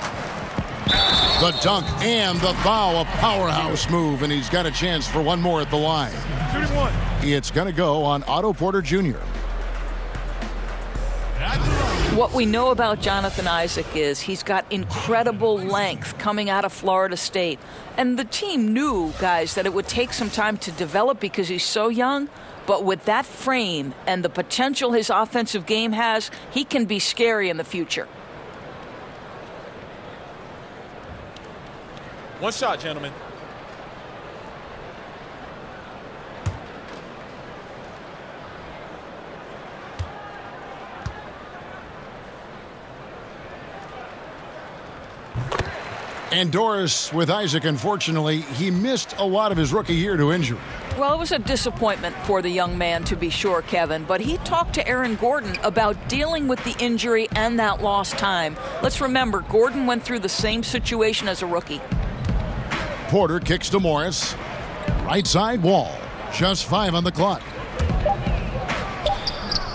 The dunk and the foul, a powerhouse move, and he's got a chance for one more at the line. Shooting one. It's going to go on Otto Porter Jr. What we know about Jonathan Isaac is he's got incredible length coming out of Florida State. And the team knew, guys, that it would take some time to develop because he's so young. But with that frame and the potential his offensive game has, he can be scary in the future. One shot, gentlemen. And Doris with Isaac, unfortunately, he missed a lot of his rookie year to injury. Well, it was a disappointment for the young man, to be sure, Kevin, but he talked to Aaron Gordon about dealing with the injury and that lost time. Let's remember, Gordon went through the same situation as a rookie. Porter kicks to Morris. Right side wall. Just 5 on the clock.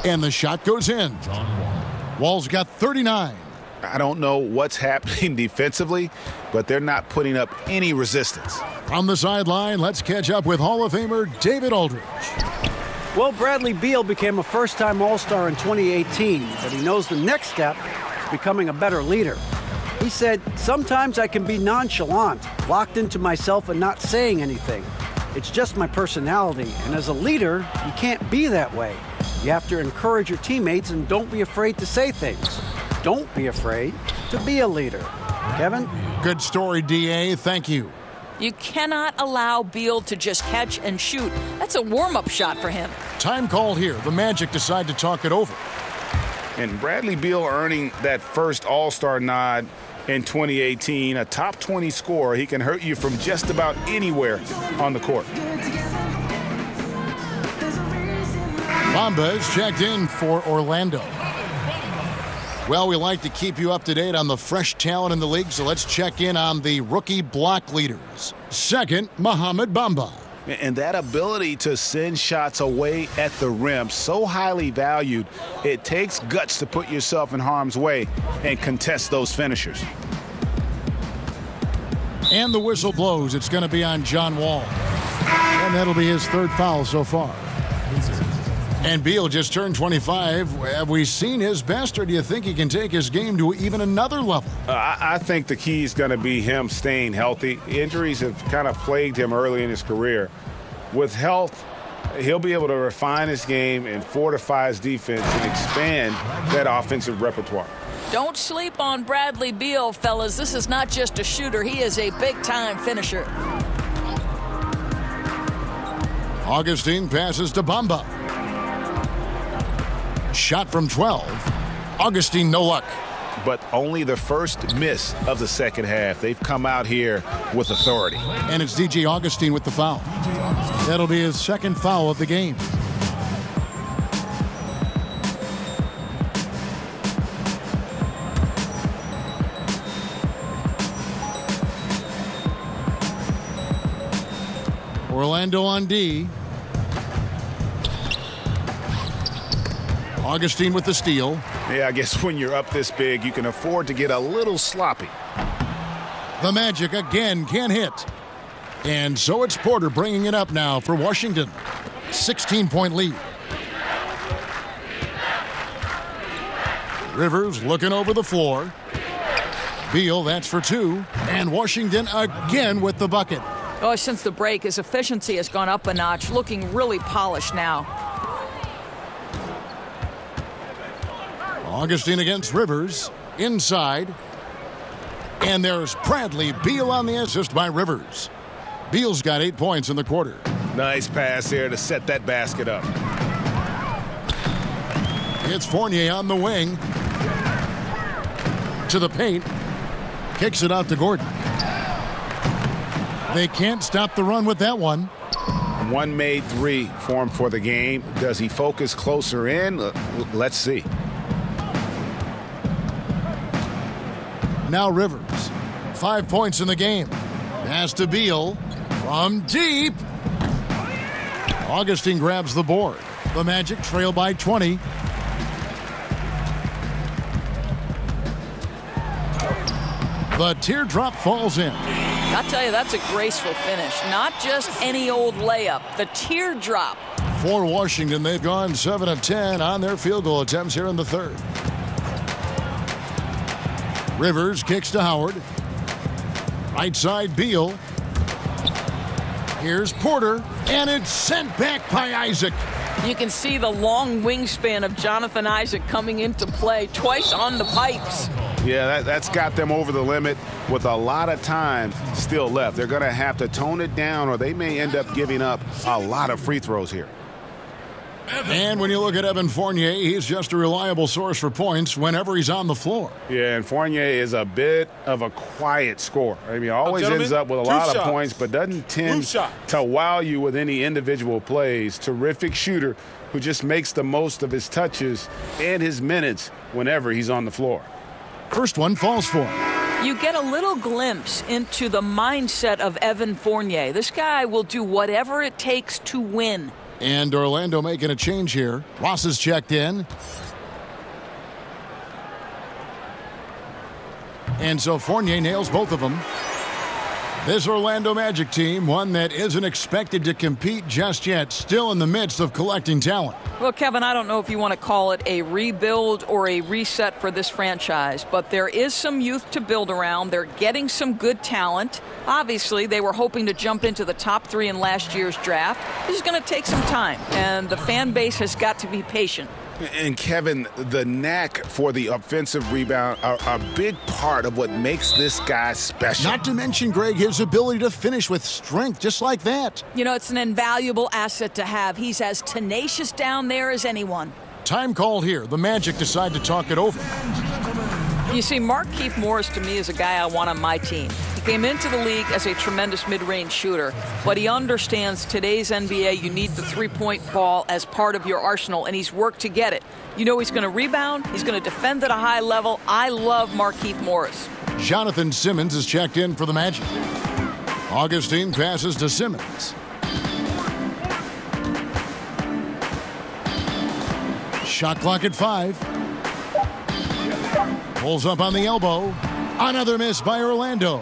And the shot goes in. Wall's got 39. I don't know what's happening defensively, but they're not putting up any resistance. From the sideline, let's catch up with Hall of Famer David Aldridge. Well, Bradley Beal became a first-time All-Star in 2018, but he knows the next step is becoming a better leader. He said, "Sometimes I can be nonchalant, locked into myself and not saying anything. It's just my personality, and as a leader, you can't be that way. You have to encourage your teammates and don't be afraid to say things. Don't be afraid to be a leader." Kevin? Good story, D.A. Thank you. You cannot allow Beal to just catch and shoot. That's a warm-up shot for him. Time called here. The Magic decide to talk it over. And Bradley Beal earning that first All-Star nod in 2018, a top 20 scorer. He can hurt you from just about anywhere on the court. Bamba is checked in for Orlando. Well, we like to keep you up to date on the fresh talent in the league, so let's check in on the rookie block leaders. Second, Mohamed Bamba. And that ability to send shots away at the rim, so highly valued, it takes guts to put yourself in harm's way and contest those finishers. And the whistle blows. It's going to be on John Wall. And that'll be his third foul so far. And Beal just turned 25. Have we seen his best, or do you think he can take his game to even another level? I think the key is going to be him staying healthy. Injuries have kind of plagued him early in his career. With health, he'll be able to refine his game and fortify his defense and expand that offensive repertoire. Don't sleep on Bradley Beal, fellas. This is not just a shooter. He is a big-time finisher. Augustine passes to Bamba. Shot from 12. Augustine, no luck. But only the first miss of the second half. They've come out here with authority. And it's DJ Augustine with the foul. That'll be his second foul of the game. Orlando on D. Augustine with the steal. Yeah, I guess when you're up this big, you can afford to get a little sloppy. The Magic again can't hit. And so it's Porter bringing it up now for Washington. 16-point lead. Rivers looking over the floor. Beal, that's for 2. And Washington again with the bucket. Oh, since the break, his efficiency has gone up a notch, looking really polished now. Augustine against Rivers. inside. And there's Bradley Beal on the assist by Rivers. Beal's got 8 points in the quarter. Nice pass there to set that basket up. It's Fournier on the wing. To the paint. Kicks it out to Gordon. They can't stop the run with that one. One made three for him for the game. Does he focus closer in? Let's see. Now Rivers. 5 points in the game. Pass to Beal. From deep. Augustine grabs the board. The Magic trail by 20. The teardrop falls in. I'll tell you, that's a graceful finish. Not just any old layup. The teardrop. For Washington, they've gone 7 of 10 on their field goal attempts here in the third. Rivers kicks to Howard. Right side, Beal. Here's Porter, and it's sent back by Isaac. You can see the long wingspan of Jonathan Isaac coming into play twice on the pipes. Yeah, that's got them over the limit with a lot of time still left. They're going to have to tone it down, or they may end up giving up a lot of free throws here. And when you look at Evan Fournier, he's just a reliable source for points whenever he's on the floor. Yeah, and Fournier is a bit of a quiet scorer. I mean, always ends up with a lot of points, but doesn't tend to wow you with any individual plays. Terrific shooter who just makes the most of his touches and his minutes whenever he's on the floor. First one falls for him. You get a little glimpse into the mindset of Evan Fournier. This guy will do whatever it takes to win. And Orlando making a change here. Ross is checked in. And so Fournier nails both of them. This Orlando Magic team, one that isn't expected to compete just yet, still in the midst of collecting talent. Well, Kevin, I don't know if you want to call it a rebuild or a reset for this franchise, but there is some youth to build around. They're getting some good talent. Obviously, they were hoping to jump into the top 3 in last year's draft. This is going to take some time, and the fan base has got to be patient. And Kevin, the knack for the offensive rebound are a big part of what makes this guy special. Not to mention, Greg, his ability to finish with strength just like that. You know, it's an invaluable asset to have. He's as tenacious down there as anyone. Time called here. The Magic decide to talk it over. You see, Markieff Morris to me is a guy I want on my team. He came into the league as a tremendous mid-range shooter, but he understands today's NBA, you need the three-point ball as part of your arsenal, and he's worked to get it. You know he's going to rebound. He's going to defend at a high level. I love Markieff Morris. Jonathan Simmons is checked in for the Magic. Augustine passes to Simmons. Shot clock at 5. Pulls up on the elbow. Another miss by Orlando.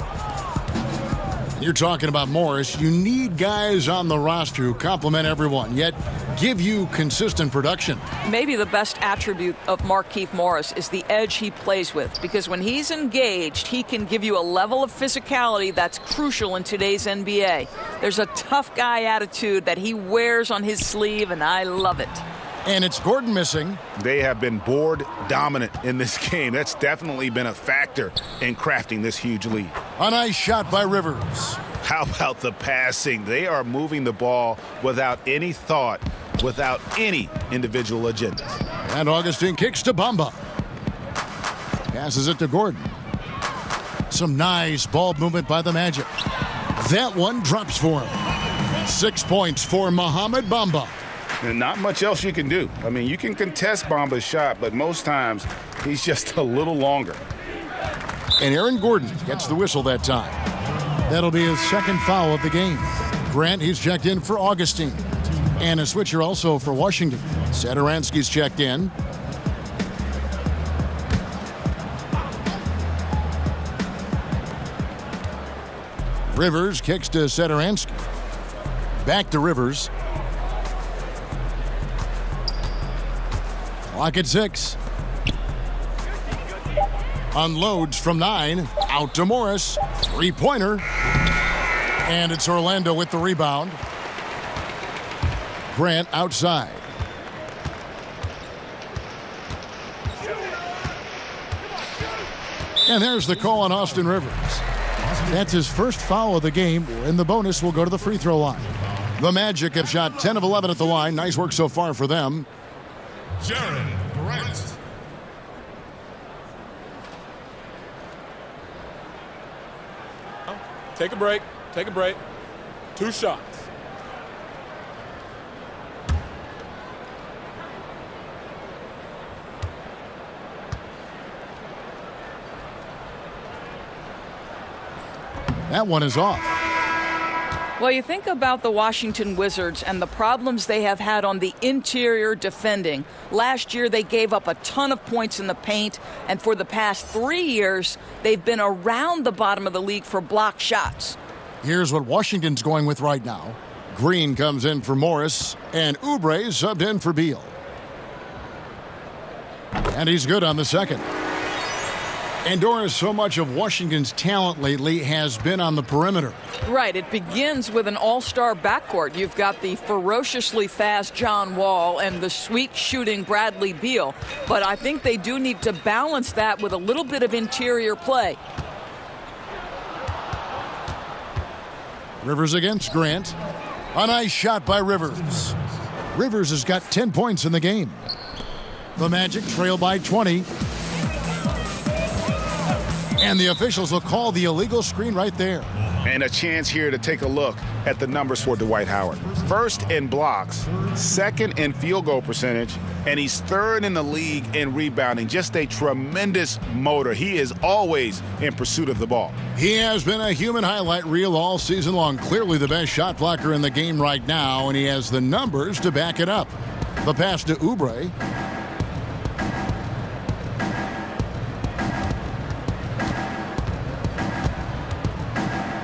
You're talking about Morris. You need guys on the roster who complement everyone, yet give you consistent production. Maybe the best attribute of Markieff Morris is the edge he plays with, because when he's engaged, he can give you a level of physicality that's crucial in today's NBA. There's a tough guy attitude that he wears on his sleeve, and I love it. And it's Gordon missing. They have been board dominant in this game. That's definitely been a factor in crafting this huge lead. A nice shot by Rivers. How about the passing? They are moving the ball without any thought, without any individual agenda. And Augustine kicks to Bamba. Passes it to Gordon. Some nice ball movement by the Magic. That one drops for him. 6 points for Mohamed Bamba. And not much else you can do. I mean, you can contest Bamba's shot, but most times he's just a little longer. And Aaron Gordon gets the whistle that time. That'll be his second foul of the game. Grant, he's checked in for Augustine. And a switcher also for Washington. Satoransky's checked in. Rivers kicks to Satoransky. Back to Rivers. Clock at 6. Unloads from 9. Out to Morris. Three-pointer. And it's Orlando with the rebound. Grant outside. And there's the call on Austin Rivers. That's his first foul of the game, and the bonus will go to the free throw line. The Magic have shot 10 of 11 at the line. Nice work so far for them. Jaron Brent. Take a break. Take a break. 2 shots. That one is off. Well, you think about the Washington Wizards and the problems they have had on the interior defending. Last year, they gave up a ton of points in the paint, and for the past 3 years, they've been around the bottom of the league for block shots. Here's what Washington's going with right now. Green comes in for Morris, and Oubre subbed in for Beal. And he's good on the second. And Doris, so much of Washington's talent lately has been on the perimeter. Right. It begins with an all-star backcourt. You've got the ferociously fast John Wall and the sweet shooting Bradley Beal. But I think they do need to balance that with a little bit of interior play. Rivers against Grant. A nice shot by Rivers. Rivers has got 10 points in the game. The Magic trail by 20. And the officials will call the illegal screen right there. And a chance here to take a look at the numbers for Dwight Howard. First in blocks, second in field goal percentage, and he's third in the league in rebounding. Just a tremendous motor. He is always in pursuit of the ball. He has been a human highlight reel all season long. Clearly the best shot blocker in the game right now, and he has the numbers to back it up. The pass to Oubre.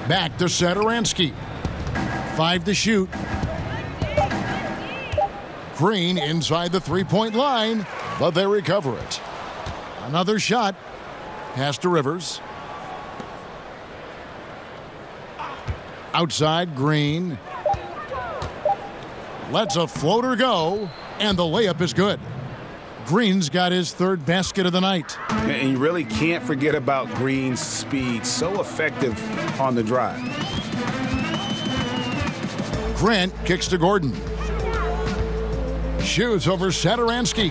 Back to Satoransky. 5 to shoot. Green inside the three-point line, but they recover it. Another shot. Pass to Rivers. Outside, Green. Lets a floater go, and the layup is good. Green's got his third basket of the night. And you really can't forget about Green's speed. So effective on the drive. Grant kicks to Gordon. Shoots over Satoransky.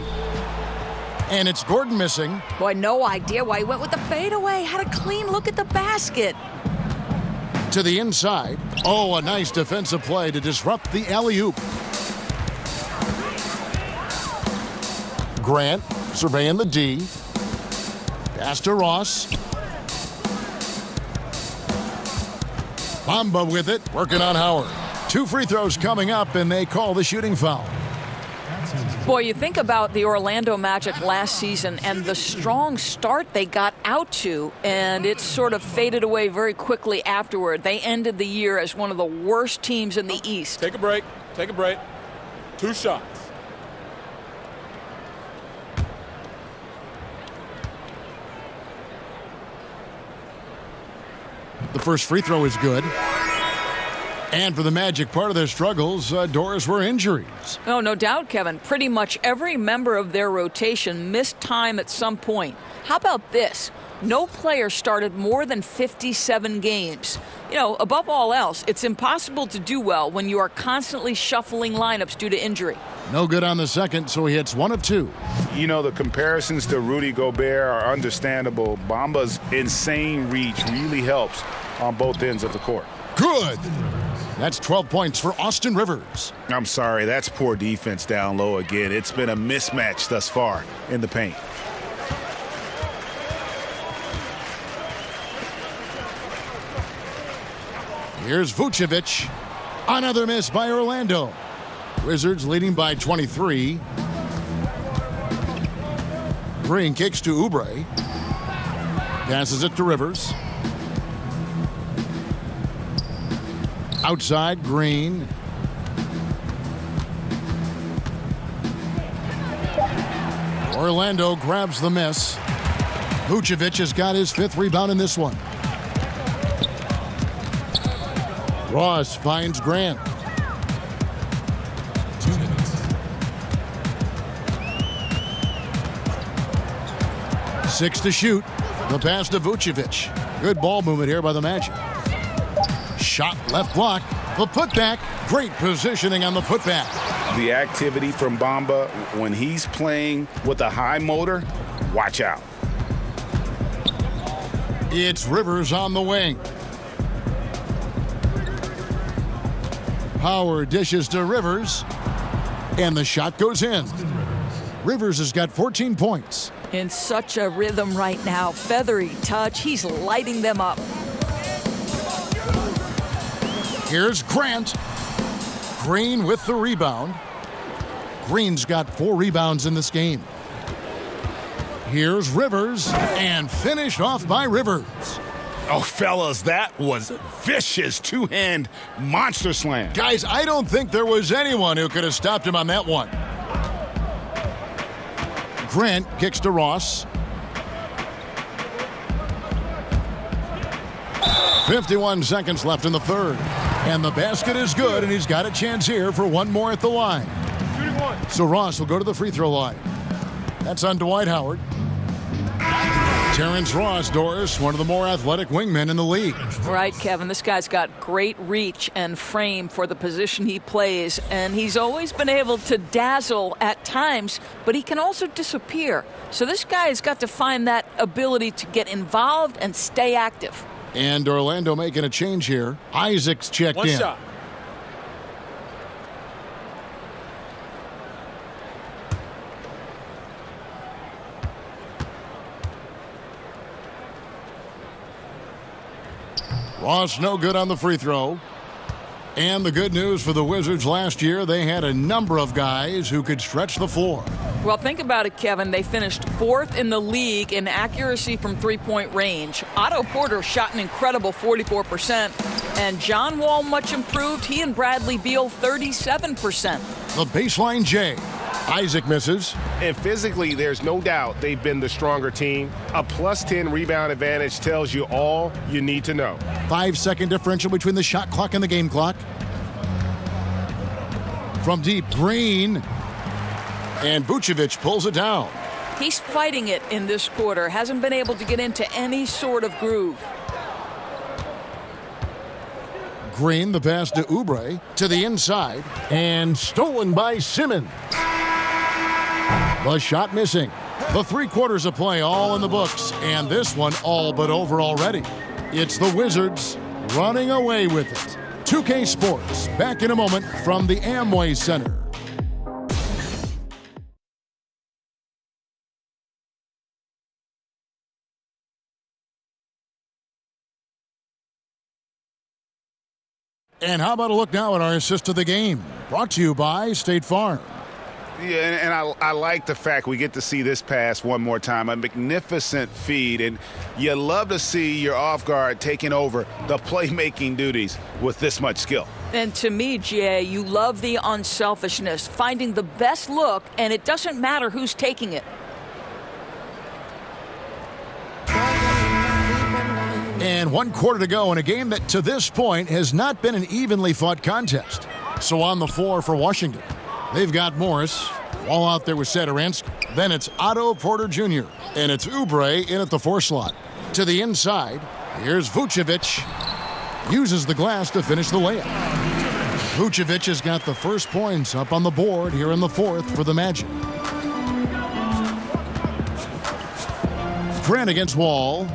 And it's Gordon missing. Boy, no idea why he went with the fadeaway. Had a clean look at the basket. To the inside. Oh, a nice defensive play to disrupt the alley-oop. Grant surveying the D. Pass to Ross. Bamba with it, working on Howard. 2 free throws coming up, and they call the shooting foul. Boy, you think about the Orlando Magic last season and the strong start they got out to, and it sort of faded away very quickly afterward. They ended the year as one of the worst teams in the East. Take a break. Take a break. 2 shots. The first free throw is good. And for the Magic, part of their struggles, Doris, were injuries. Oh, no doubt, Kevin. Pretty much every member of their rotation missed time at some point. How about this? No player started more than 57 games. You know, above all else, it's impossible to do well when you are constantly shuffling lineups due to injury. No good on the second, so he hits 1 of 2. You know, the comparisons to Rudy Gobert are understandable. Bamba's insane reach really helps on both ends of the court. Good. That's 12 points for Austin Rivers. I'm sorry, that's poor defense down low again. It's been a mismatch thus far in the paint. Here's Vucevic. Another miss by Orlando. Wizards leading by 23. Green kicks to Oubre. Passes it to Rivers. Outside, Green. Orlando grabs the miss. Vucevic has got his 5th rebound in this one. Ross finds Grant. 6 to shoot. The pass to Vucevic. Good ball movement here by the Magic. Shot left block. The putback. Great positioning on the putback. The activity from Bamba when he's playing with a high motor, watch out. It's Rivers on the wing. Howard dishes to Rivers, and the shot goes in. Rivers has got 14 points. In such a rhythm right now. Feathery touch. He's lighting them up. Here's Grant. Green with the rebound. Green's got 4 rebounds in this game. Here's Rivers, and finished off by Rivers. Oh, fellas, that was a vicious two-hand monster slam. Guys, I don't think there was anyone who could have stopped him on that one. Grant kicks to Ross. 51 seconds left in the third. And the basket is good, and he's got a chance here for one more at the line. So Ross will go to the free throw line. That's on Dwight Howard. Terrence Ross, Doris, one of the more athletic wingmen in the league. Right, Kevin. This guy's got great reach and frame for the position he plays, and he's always been able to dazzle at times, but he can also disappear. So this guy's got to find that ability to get involved and stay active. And Orlando making a change here. Isaac's checked in. One shot. Ross no good on the free throw. And the good news for the Wizards last year, they had a number of guys who could stretch the floor. Well, think about it, Kevin. They finished 4th in the league in accuracy from three-point range. Otto Porter shot an incredible 44%. And John Wall much improved. He and Bradley Beal 37%. The baseline J. Isaac misses. And physically, there's no doubt they've been the stronger team. A +10 rebound advantage tells you all you need to know. 5-second differential between the shot clock and the game clock. From deep, Green. And Vucevic pulls it down. He's fighting it in this quarter. Hasn't been able to get into any sort of groove. Green, the pass to Oubre, to the inside, and stolen by Simmons. The shot missing. The 3 quarters of play all in the books, and this one all but over already. It's the Wizards running away with it. 2K Sports, back in a moment from the Amway Center. And how about a look now at our assist to the game? Brought to you by State Farm. Yeah, and I like the fact we get to see this pass one more time. A magnificent feed, and you love to see your off guard taking over the playmaking duties with this much skill. And to me, Jay, you love the unselfishness, finding the best look, and it doesn't matter who's taking it. And 1 quarter to go in a game that to this point has not been an evenly fought contest. So on the floor for Washington, they've got Morris, all out there with Satoransky. Then it's Otto Porter Jr. and it's Oubre in at the 4 slot. To the inside, here's Vucevic. Uses the glass to finish the layup. Vucevic has got the first points up on the board here in the 4th for the Magic. Grant against Wall.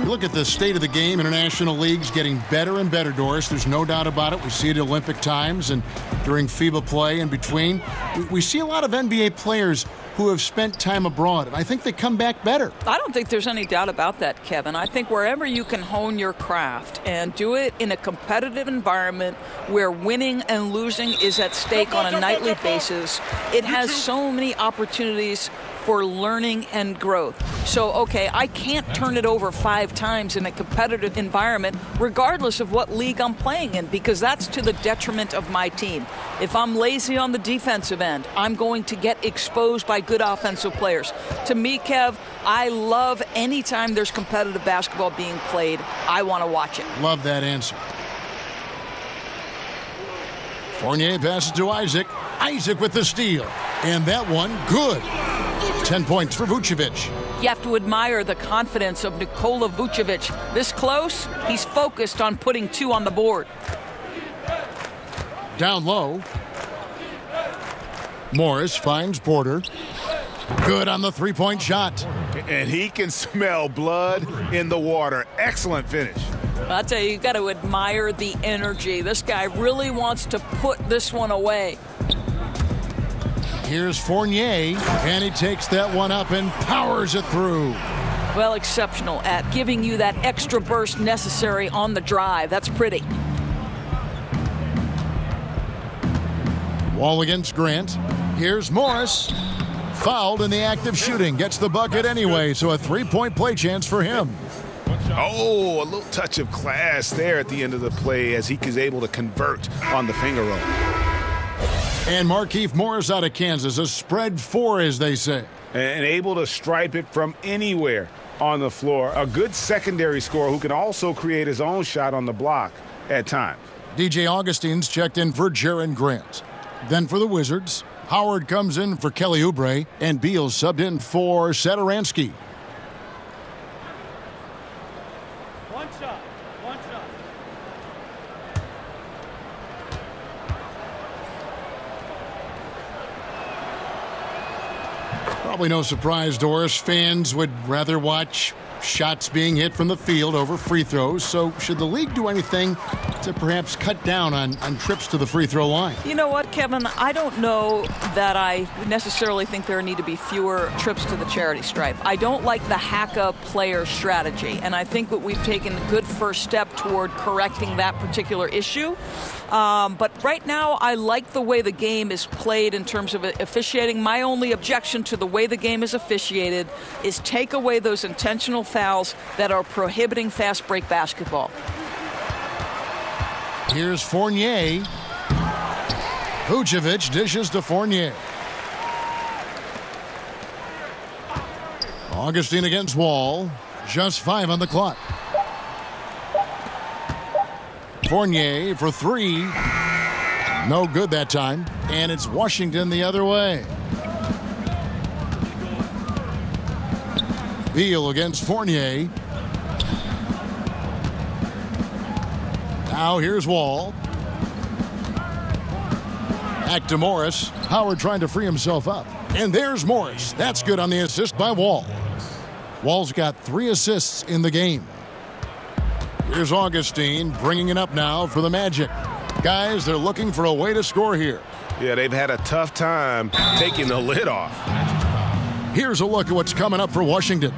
Look at the state of the game. International leagues getting better and better, Doris. There's no doubt about it. We see it at Olympic times and during FIBA play in between. We see a lot of NBA players who have spent time abroad, and I think they come back better. I don't think there's any doubt about that, Kevin. I think wherever you can hone your craft and do it in a competitive environment where winning and losing is at stake on a nightly basis, it has so many opportunities for learning and growth. So, okay, I can't turn it over 5 times in a competitive environment, regardless of what league I'm playing in, because that's to the detriment of my team. If I'm lazy on the defensive end, I'm going to get exposed by good offensive players. To me, Kev, I love any time there's competitive basketball being played. I want to watch it. Love that answer. Fournier passes to Isaac. Isaac with the steal. And that one, good. 10 points for Vucevic. You have to admire the confidence of Nikola Vucevic. This close, he's focused on putting 2 on the board. Down low. Morris finds Porter. Good on the three-point shot. And he can smell blood in the water. Excellent finish. I'll tell you, you've got to admire the energy. This guy really wants to put this one away. Here's Fournier, and he takes that one up and powers it through. Well, exceptional at giving you that extra burst necessary on the drive. That's pretty. Wall against Grant. Here's Morris. Fouled in the act of shooting. Gets the bucket anyway, so a three-point play chance for him. Oh, a little touch of class there at the end of the play as he is able to convert on the finger roll. And Markieff Morris out of Kansas, a spread 4, as they say. And able to stripe it from anywhere on the floor. A good secondary scorer who can also create his own shot on the block at times. DJ Augustine's checked in for Jaren Grant. Then for the Wizards, Howard comes in for Kelly Oubre, and Beal subbed in for Satoransky. One shot. Probably no surprise, Doris. Fans would rather watch shots being hit from the field over free throws. So should the league do anything to perhaps cut down on trips to the free throw line? You know what, Kevin? I don't know that I necessarily think there need to be fewer trips to the charity stripe. I don't like the hack-up player strategy, and I think that we've taken a good first step toward correcting that particular issue. But right now, I like the way the game is played in terms of officiating. My only objection to the way the game is officiated is take away those intentional fouls that are prohibiting fast break basketball. Here's Fournier. Vucevic dishes to Fournier. Augustine against Wall. Just 5 on the clock. Fournier for 3. No good that time. And it's Washington the other way. Beal against Fournier. Now here's Wall. Back to Morris. Howard trying to free himself up. And there's Morris. That's good on the assist by Wall. Wall's got 3 assists in the game. Here's Augustine bringing it up now for the Magic. Guys, they're looking for a way to score here. Yeah, they've had a tough time taking the lid off. Here's a look at what's coming up for Washington.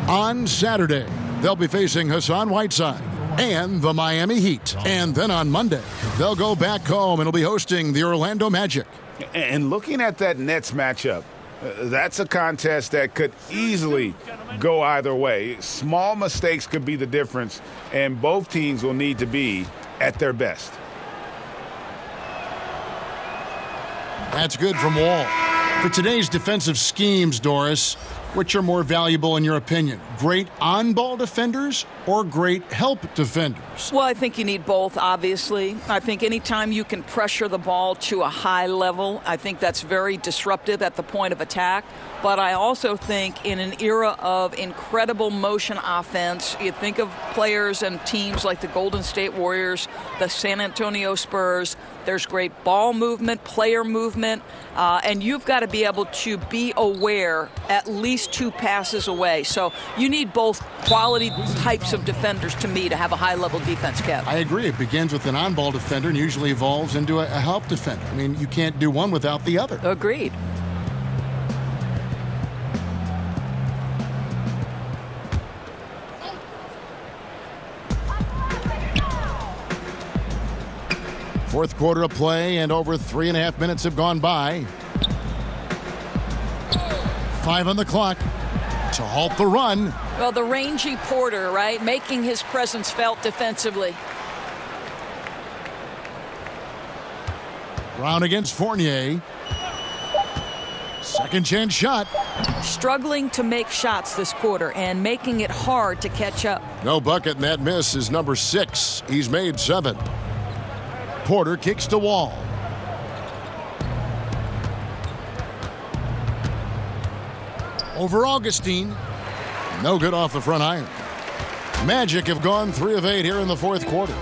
On Saturday, they'll be facing Hassan Whiteside and the Miami Heat. And then on Monday, they'll go back home and will be hosting the Orlando Magic. And looking at that Nets matchup, that's a contest that could easily go either way. Small mistakes could be the difference, and both teams will need to be at their best. That's good from Wall. For today's defensive schemes, Doris, which are more valuable in your opinion? Great on-ball defenders or great help defenders? Well, I think you need both, obviously. I think anytime you can pressure the ball to a high level, I think that's very disruptive at the point of attack. But I also think in an era of incredible motion offense, you think of players and teams like the Golden State Warriors, the San Antonio Spurs, there's great ball movement, player movement, and you've got to be able to be aware at least 2 passes away. So you need both quality types of defenders to me to have a high-level defense, Kev. I agree. It begins with an on-ball defender and usually evolves into a help defender. I mean, you can't do one without the other. Agreed. Fourth quarter of play, and over 3.5 minutes have gone by. 5 on the clock to halt the run. Well, the rangy Porter, right, making his presence felt defensively. Brown against Fournier. Second chance shot. Struggling to make shots this quarter and making it hard to catch up. No bucket, and that miss is number 6. He's made 7. Porter kicks to Wall. over Augustine. No good off the front iron. Magic have gone 3 of 8 here in the fourth quarter.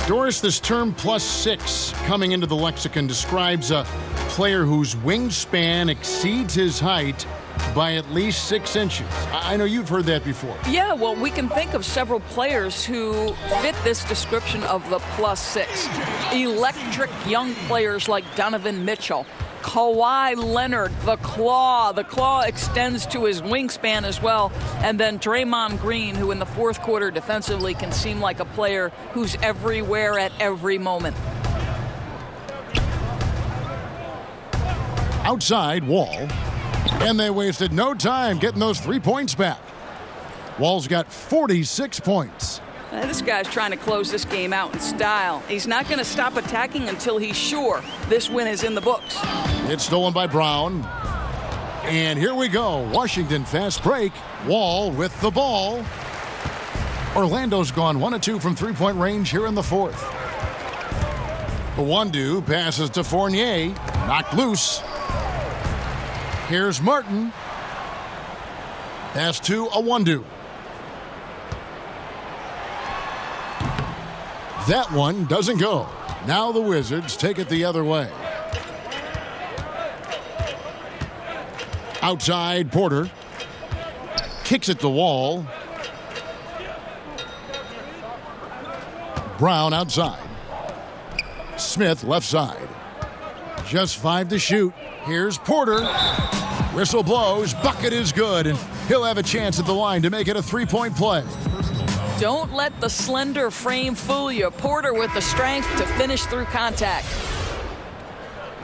Doris, this term +6 coming into the lexicon describes a player whose wingspan exceeds his height by at least 6 inches. I know you've heard that before. Yeah, well, we can think of several players who fit this description of the +6. Electric young players like Donovan Mitchell, Kawhi Leonard, the Claw. The Claw extends to his wingspan as well. And then Draymond Green, who in the fourth quarter defensively can seem like a player who's everywhere at every moment. Outside, Wall. And they wasted no time getting those 3 points back. Wall's got 46 points. This guy's trying to close this game out in style. He's not going to stop attacking until he's sure this win is in the books. It's stolen by Brown. And here we go. Washington fast break. Wall with the ball. Orlando's gone 1 of 2 from 3-point range here in the fourth. Wandu passes to Fournier. Knocked loose. Here's Martin. Pass to Wandu. That one doesn't go. Now the Wizards take it the other way. Outside, Porter. Kicks it to Wall. Brown outside. Smith left side. Just 5 to shoot. Here's Porter. Whistle blows. Bucket is good, and he'll have a chance at the line to make it a 3-point play. Don't let the slender frame fool you. Porter with the strength to finish through contact.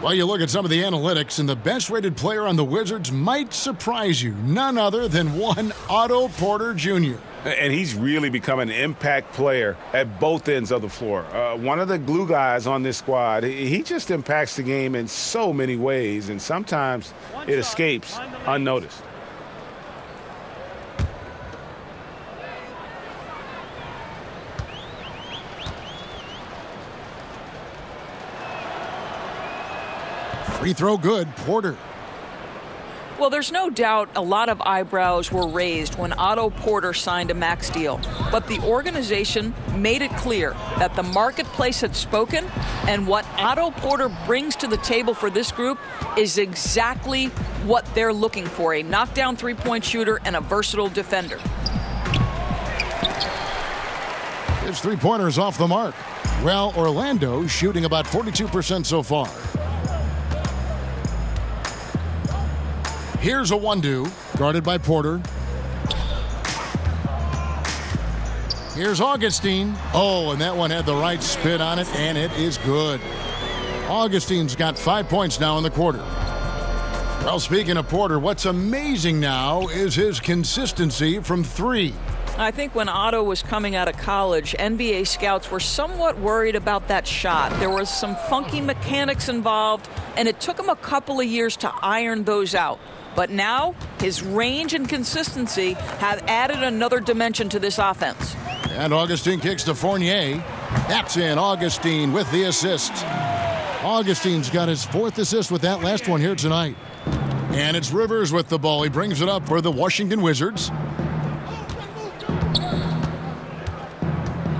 Well, you look at some of the analytics, and the best-rated player on the Wizards might surprise you. None other than one Otto Porter Jr. And he's really become an impact player at both ends of the floor. One of the glue guys on this squad. He just impacts the game in so many ways, and sometimes it escapes unnoticed. Free throw good, Porter. Well, there's no doubt a lot of eyebrows were raised when Otto Porter signed a max deal. But the organization made it clear that the marketplace had spoken, and what Otto Porter brings to the table for this group is exactly what they're looking for: a knockdown three-point shooter and a versatile defender. His three-pointer's off the mark. Well, Orlando shooting about 42% so far. Here's Wandu, guarded by Porter. Here's Augustine. Oh, and that one had the right spin on it, and it is good. Augustine's got 5 points now in the quarter. Well, speaking of Porter, what's amazing now is his consistency from 3. I think when Otto was coming out of college, NBA scouts were somewhat worried about that shot. There was some funky mechanics involved, and it took him a couple of years to iron those out. But now, his range and consistency have added another dimension to this offense. And Augustine kicks to Fournier. That's in. Augustine with the assist. Augustine's got his 4th assist with that last one here tonight. And it's Rivers with the ball. He brings it up for the Washington Wizards.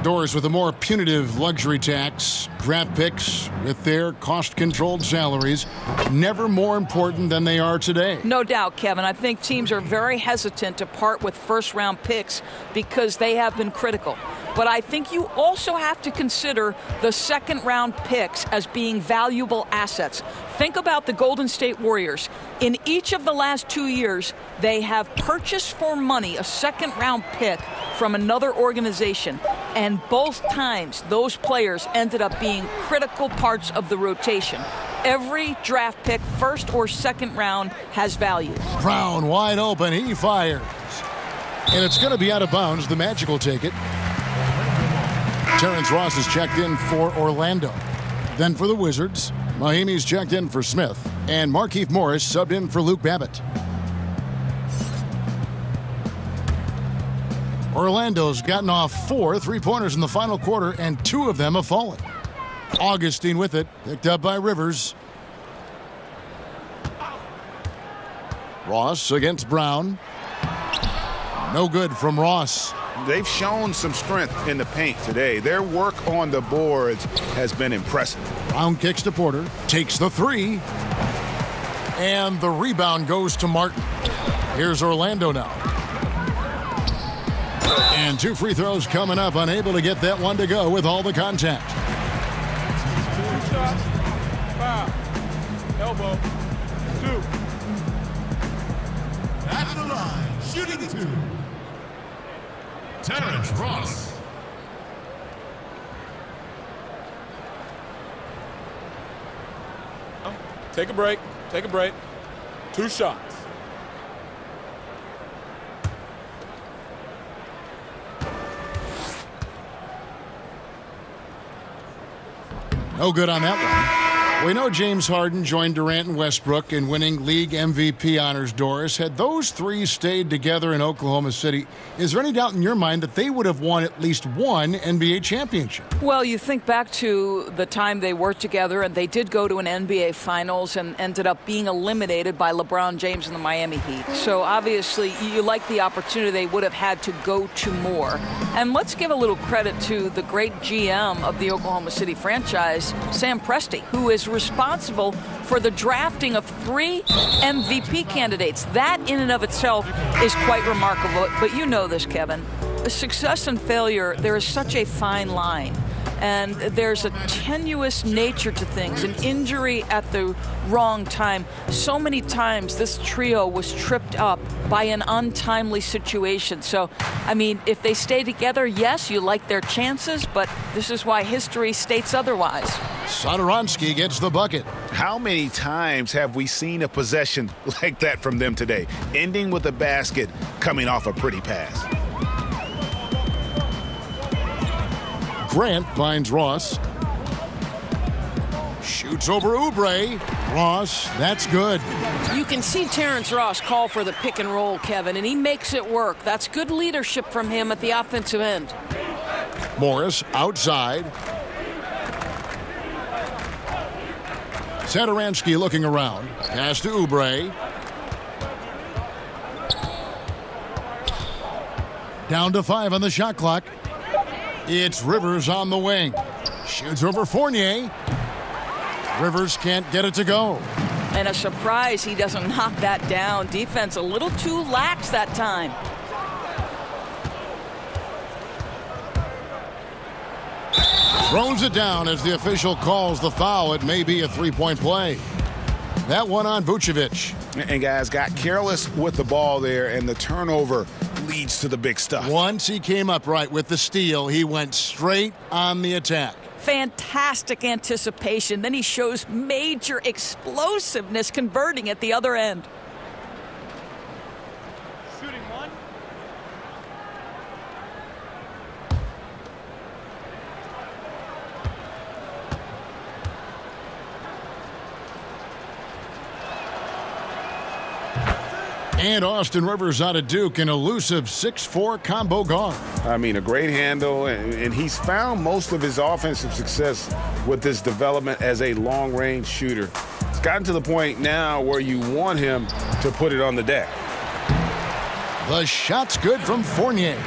Doris with a more punitive luxury tax. Draft picks with their cost-controlled salaries never more important than they are today. No doubt, Kevin. I think teams are very hesitant to part with first-round picks because they have been critical. But I think you also have to consider the second-round picks as being valuable assets. Think about the Golden State Warriors. In each of the last 2 years, they have purchased for money a second-round pick from another organization. And both times, those players ended up being critical parts of the rotation. Every draft pick, first or second round, has value. Brown wide open. He fires. And it's going to be out of bounds. The Magic will take it. Terrence Ross is checked in for Orlando. Then for the Wizards, Mahimi's checked in for Smith. And Markieff Morris subbed in for Luke Babbitt. Orlando's gotten off 4 3-pointers in the final quarter, and 2 of them have fallen. Augustine with it, picked up by Rivers. Ross against Brown. No good from Ross. They've shown some strength in the paint today. Their work on the boards has been impressive. Brown kicks to Porter, takes the three, and the rebound goes to Martin. Here's Orlando now. And 2 free throws coming up, unable to get that one to go with all the contact. Foul. Elbow. 2. At the line, shooting 2. Terrence Ross. Take a break. Take a break. 2 shots. No good on that one. We know James Harden joined Durant and Westbrook in winning league MVP honors, Doris. Had those three stayed together in Oklahoma City, is there any doubt in your mind that they would have won at least one NBA championship? Well, you think back to the time they worked together, and they did go to an NBA Finals and ended up being eliminated by LeBron James and the Miami Heat. So obviously, you like the opportunity they would have had to go to more. And let's give a little credit to the great GM of the Oklahoma City franchise, Sam Presti, who is responsible for the drafting of 3 MVP candidates. That in and of itself is quite remarkable. But you know this, Kevin. Success and failure, there is such a fine line. And there's a tenuous nature to things, an injury at the wrong time. So many times this trio was tripped up by an untimely situation. So, I mean, if they stay together, yes, you like their chances, but this is why history states otherwise. Satoransky gets the bucket. How many times have we seen a possession like that from them today, ending with a basket coming off a pretty pass? Grant finds Ross. Shoots over Oubre. Ross, that's good. You can see Terrence Ross call for the pick and roll, Kevin, and he makes it work. That's good leadership from him at the offensive end. Morris outside. Satoransky looking around. Pass to Oubre. Down to 5 on the shot clock. It's Rivers on the wing. Shoots over Fournier. Rivers can't get it to go. And a surprise he doesn't knock that down. Defense a little too lax that time. Throws it down as the official calls the foul. It may be a three-point play. That one on Vucevic. And guys got careless with the ball there, and the turnover leads to the big stuff. Once he came up right with the steal, he went straight on the attack. Fantastic anticipation. Then he shows major explosiveness converting at the other end. Shooting 1. And Austin Rivers out of Duke, an elusive 6'4" combo guard. I mean, a great handle, and he's found most of his offensive success with this development as a long-range shooter. It's gotten to the point now where you want him to put it on the deck. The shot's good from Fournier.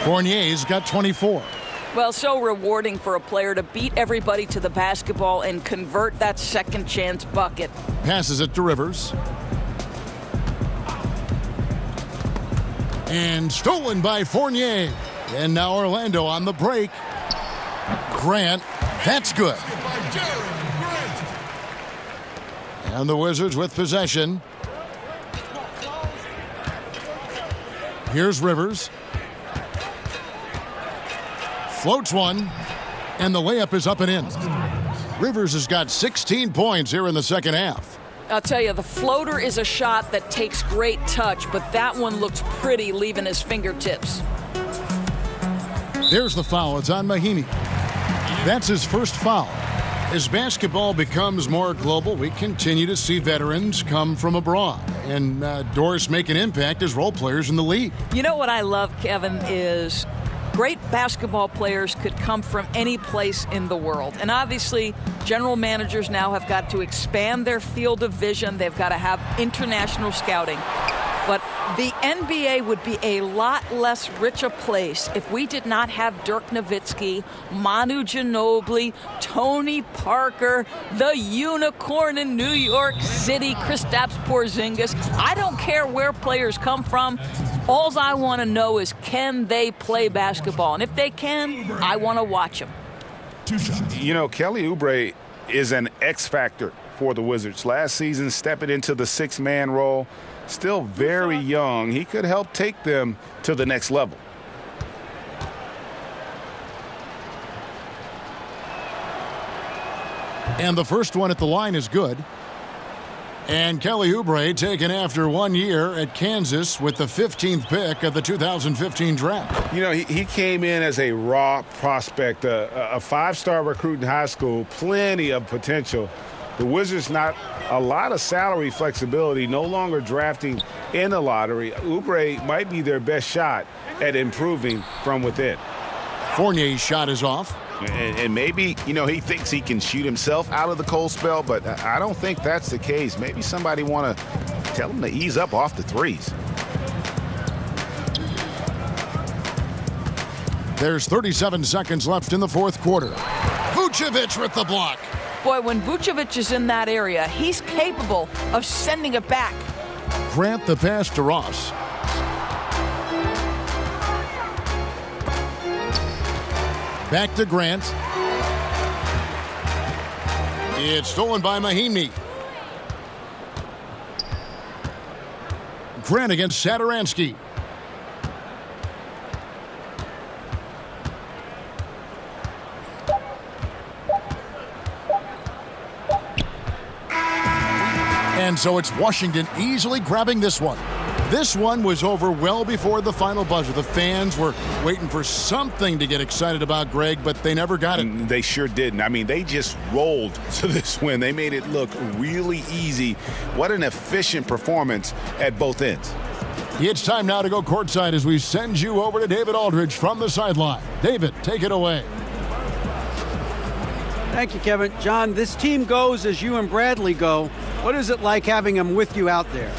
Fournier's got 24. Well, so rewarding for a player to beat everybody to the basketball and convert that second chance bucket. Passes it to Rivers. And stolen by Fournier. And now Orlando on the break. Grant, that's good. And the Wizards with possession. Here's Rivers. Floats one. And the layup is up and in. Rivers has got 16 points here in the second half. I'll tell you, the floater is a shot that takes great touch, but that one looks pretty leaving his fingertips. There's the foul. It's on Mahinmi. That's his first foul. As basketball becomes more global, we continue to see veterans come from abroad and Doris make an impact as role players in the league. You know what I love, Kevin, is Great basketball players could come from any place in the world. And obviously, general managers now have got to expand their field of vision. They've got to have international scouting. But the NBA would be a lot less rich a place if we did not have Dirk Nowitzki, Manu Ginobili, Tony Parker, the unicorn in New York City, Kristaps Porzingis. I don't care where players come from. All I want to know is, can they play basketball? And if they can, I want to watch them. You know, Kelly Oubre is an X factor for the Wizards. Last season, stepping into the six-man role. Still very young. He could help take them to the next level. And the first one at the line is good. And Kelly Oubre taken after 1 year at Kansas with the 15th pick of the 2015 draft. You know, he came in as a raw prospect, a five-star recruit in high school, plenty of potential. The Wizards not a lot of salary flexibility, no longer drafting in the lottery. Oubre might be their best shot at improving from within. Fournier's shot is off. And maybe, you know, he thinks he can shoot himself out of the cold spell, but I don't think that's the case. Maybe somebody want to tell him to ease up off the threes. There's 37 seconds left in the fourth quarter. Vucevic with the block. Boy, when Vucevic is in that area, he's capable of sending it back. Grant the pass to Ross. Back to Grant. It's stolen by Mahinmi. Grant against Satoransky. And so it's Washington easily grabbing this one. This one was over well before the final buzzer. The fans were waiting for something to get excited about, Greg, but they never got it. They sure didn't. I mean, they just rolled to this win. They made it look really easy. What an efficient performance at both ends. It's time now to go courtside as we send you over to David Aldridge from the sideline. David, take it away. Thank you, Kevin. John, this team goes as you and Bradley go. What is it like having him with you out there?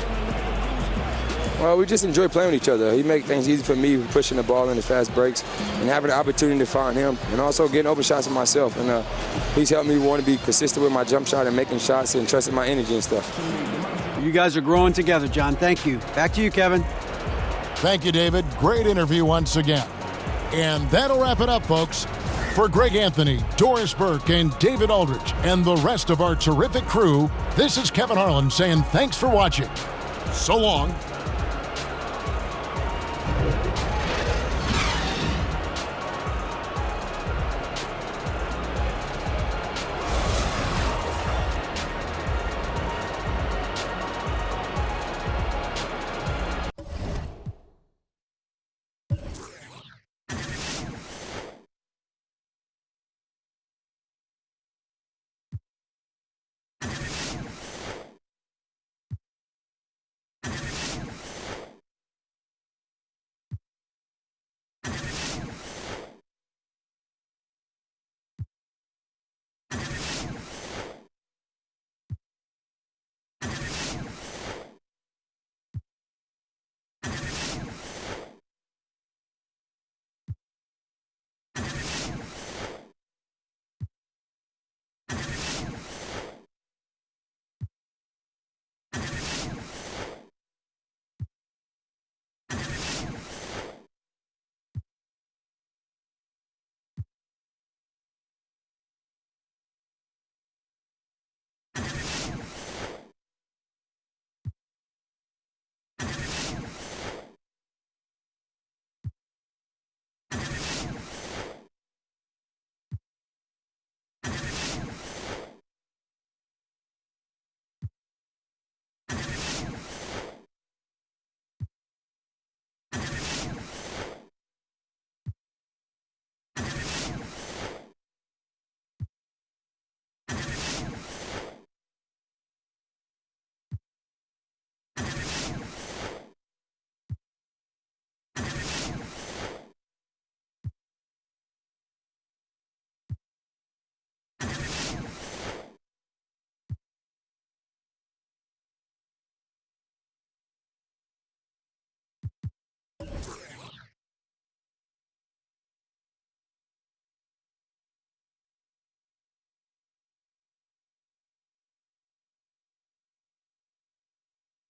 Well, we just enjoy playing with each other. He makes things easy for me, pushing the ball in the fast breaks and having the opportunity to find him, and also getting open shots for myself. And he's helped me want to be consistent with my jump shot and making shots and trusting my energy and stuff. You guys are growing together, John. Thank you. Back to you, Kevin. Thank you, David. Great interview once again. And that'll wrap it up, folks. For Greg Anthony, Doris Burke, and David Aldridge, and the rest of our terrific crew, this is Kevin Harlan saying thanks for watching. So long.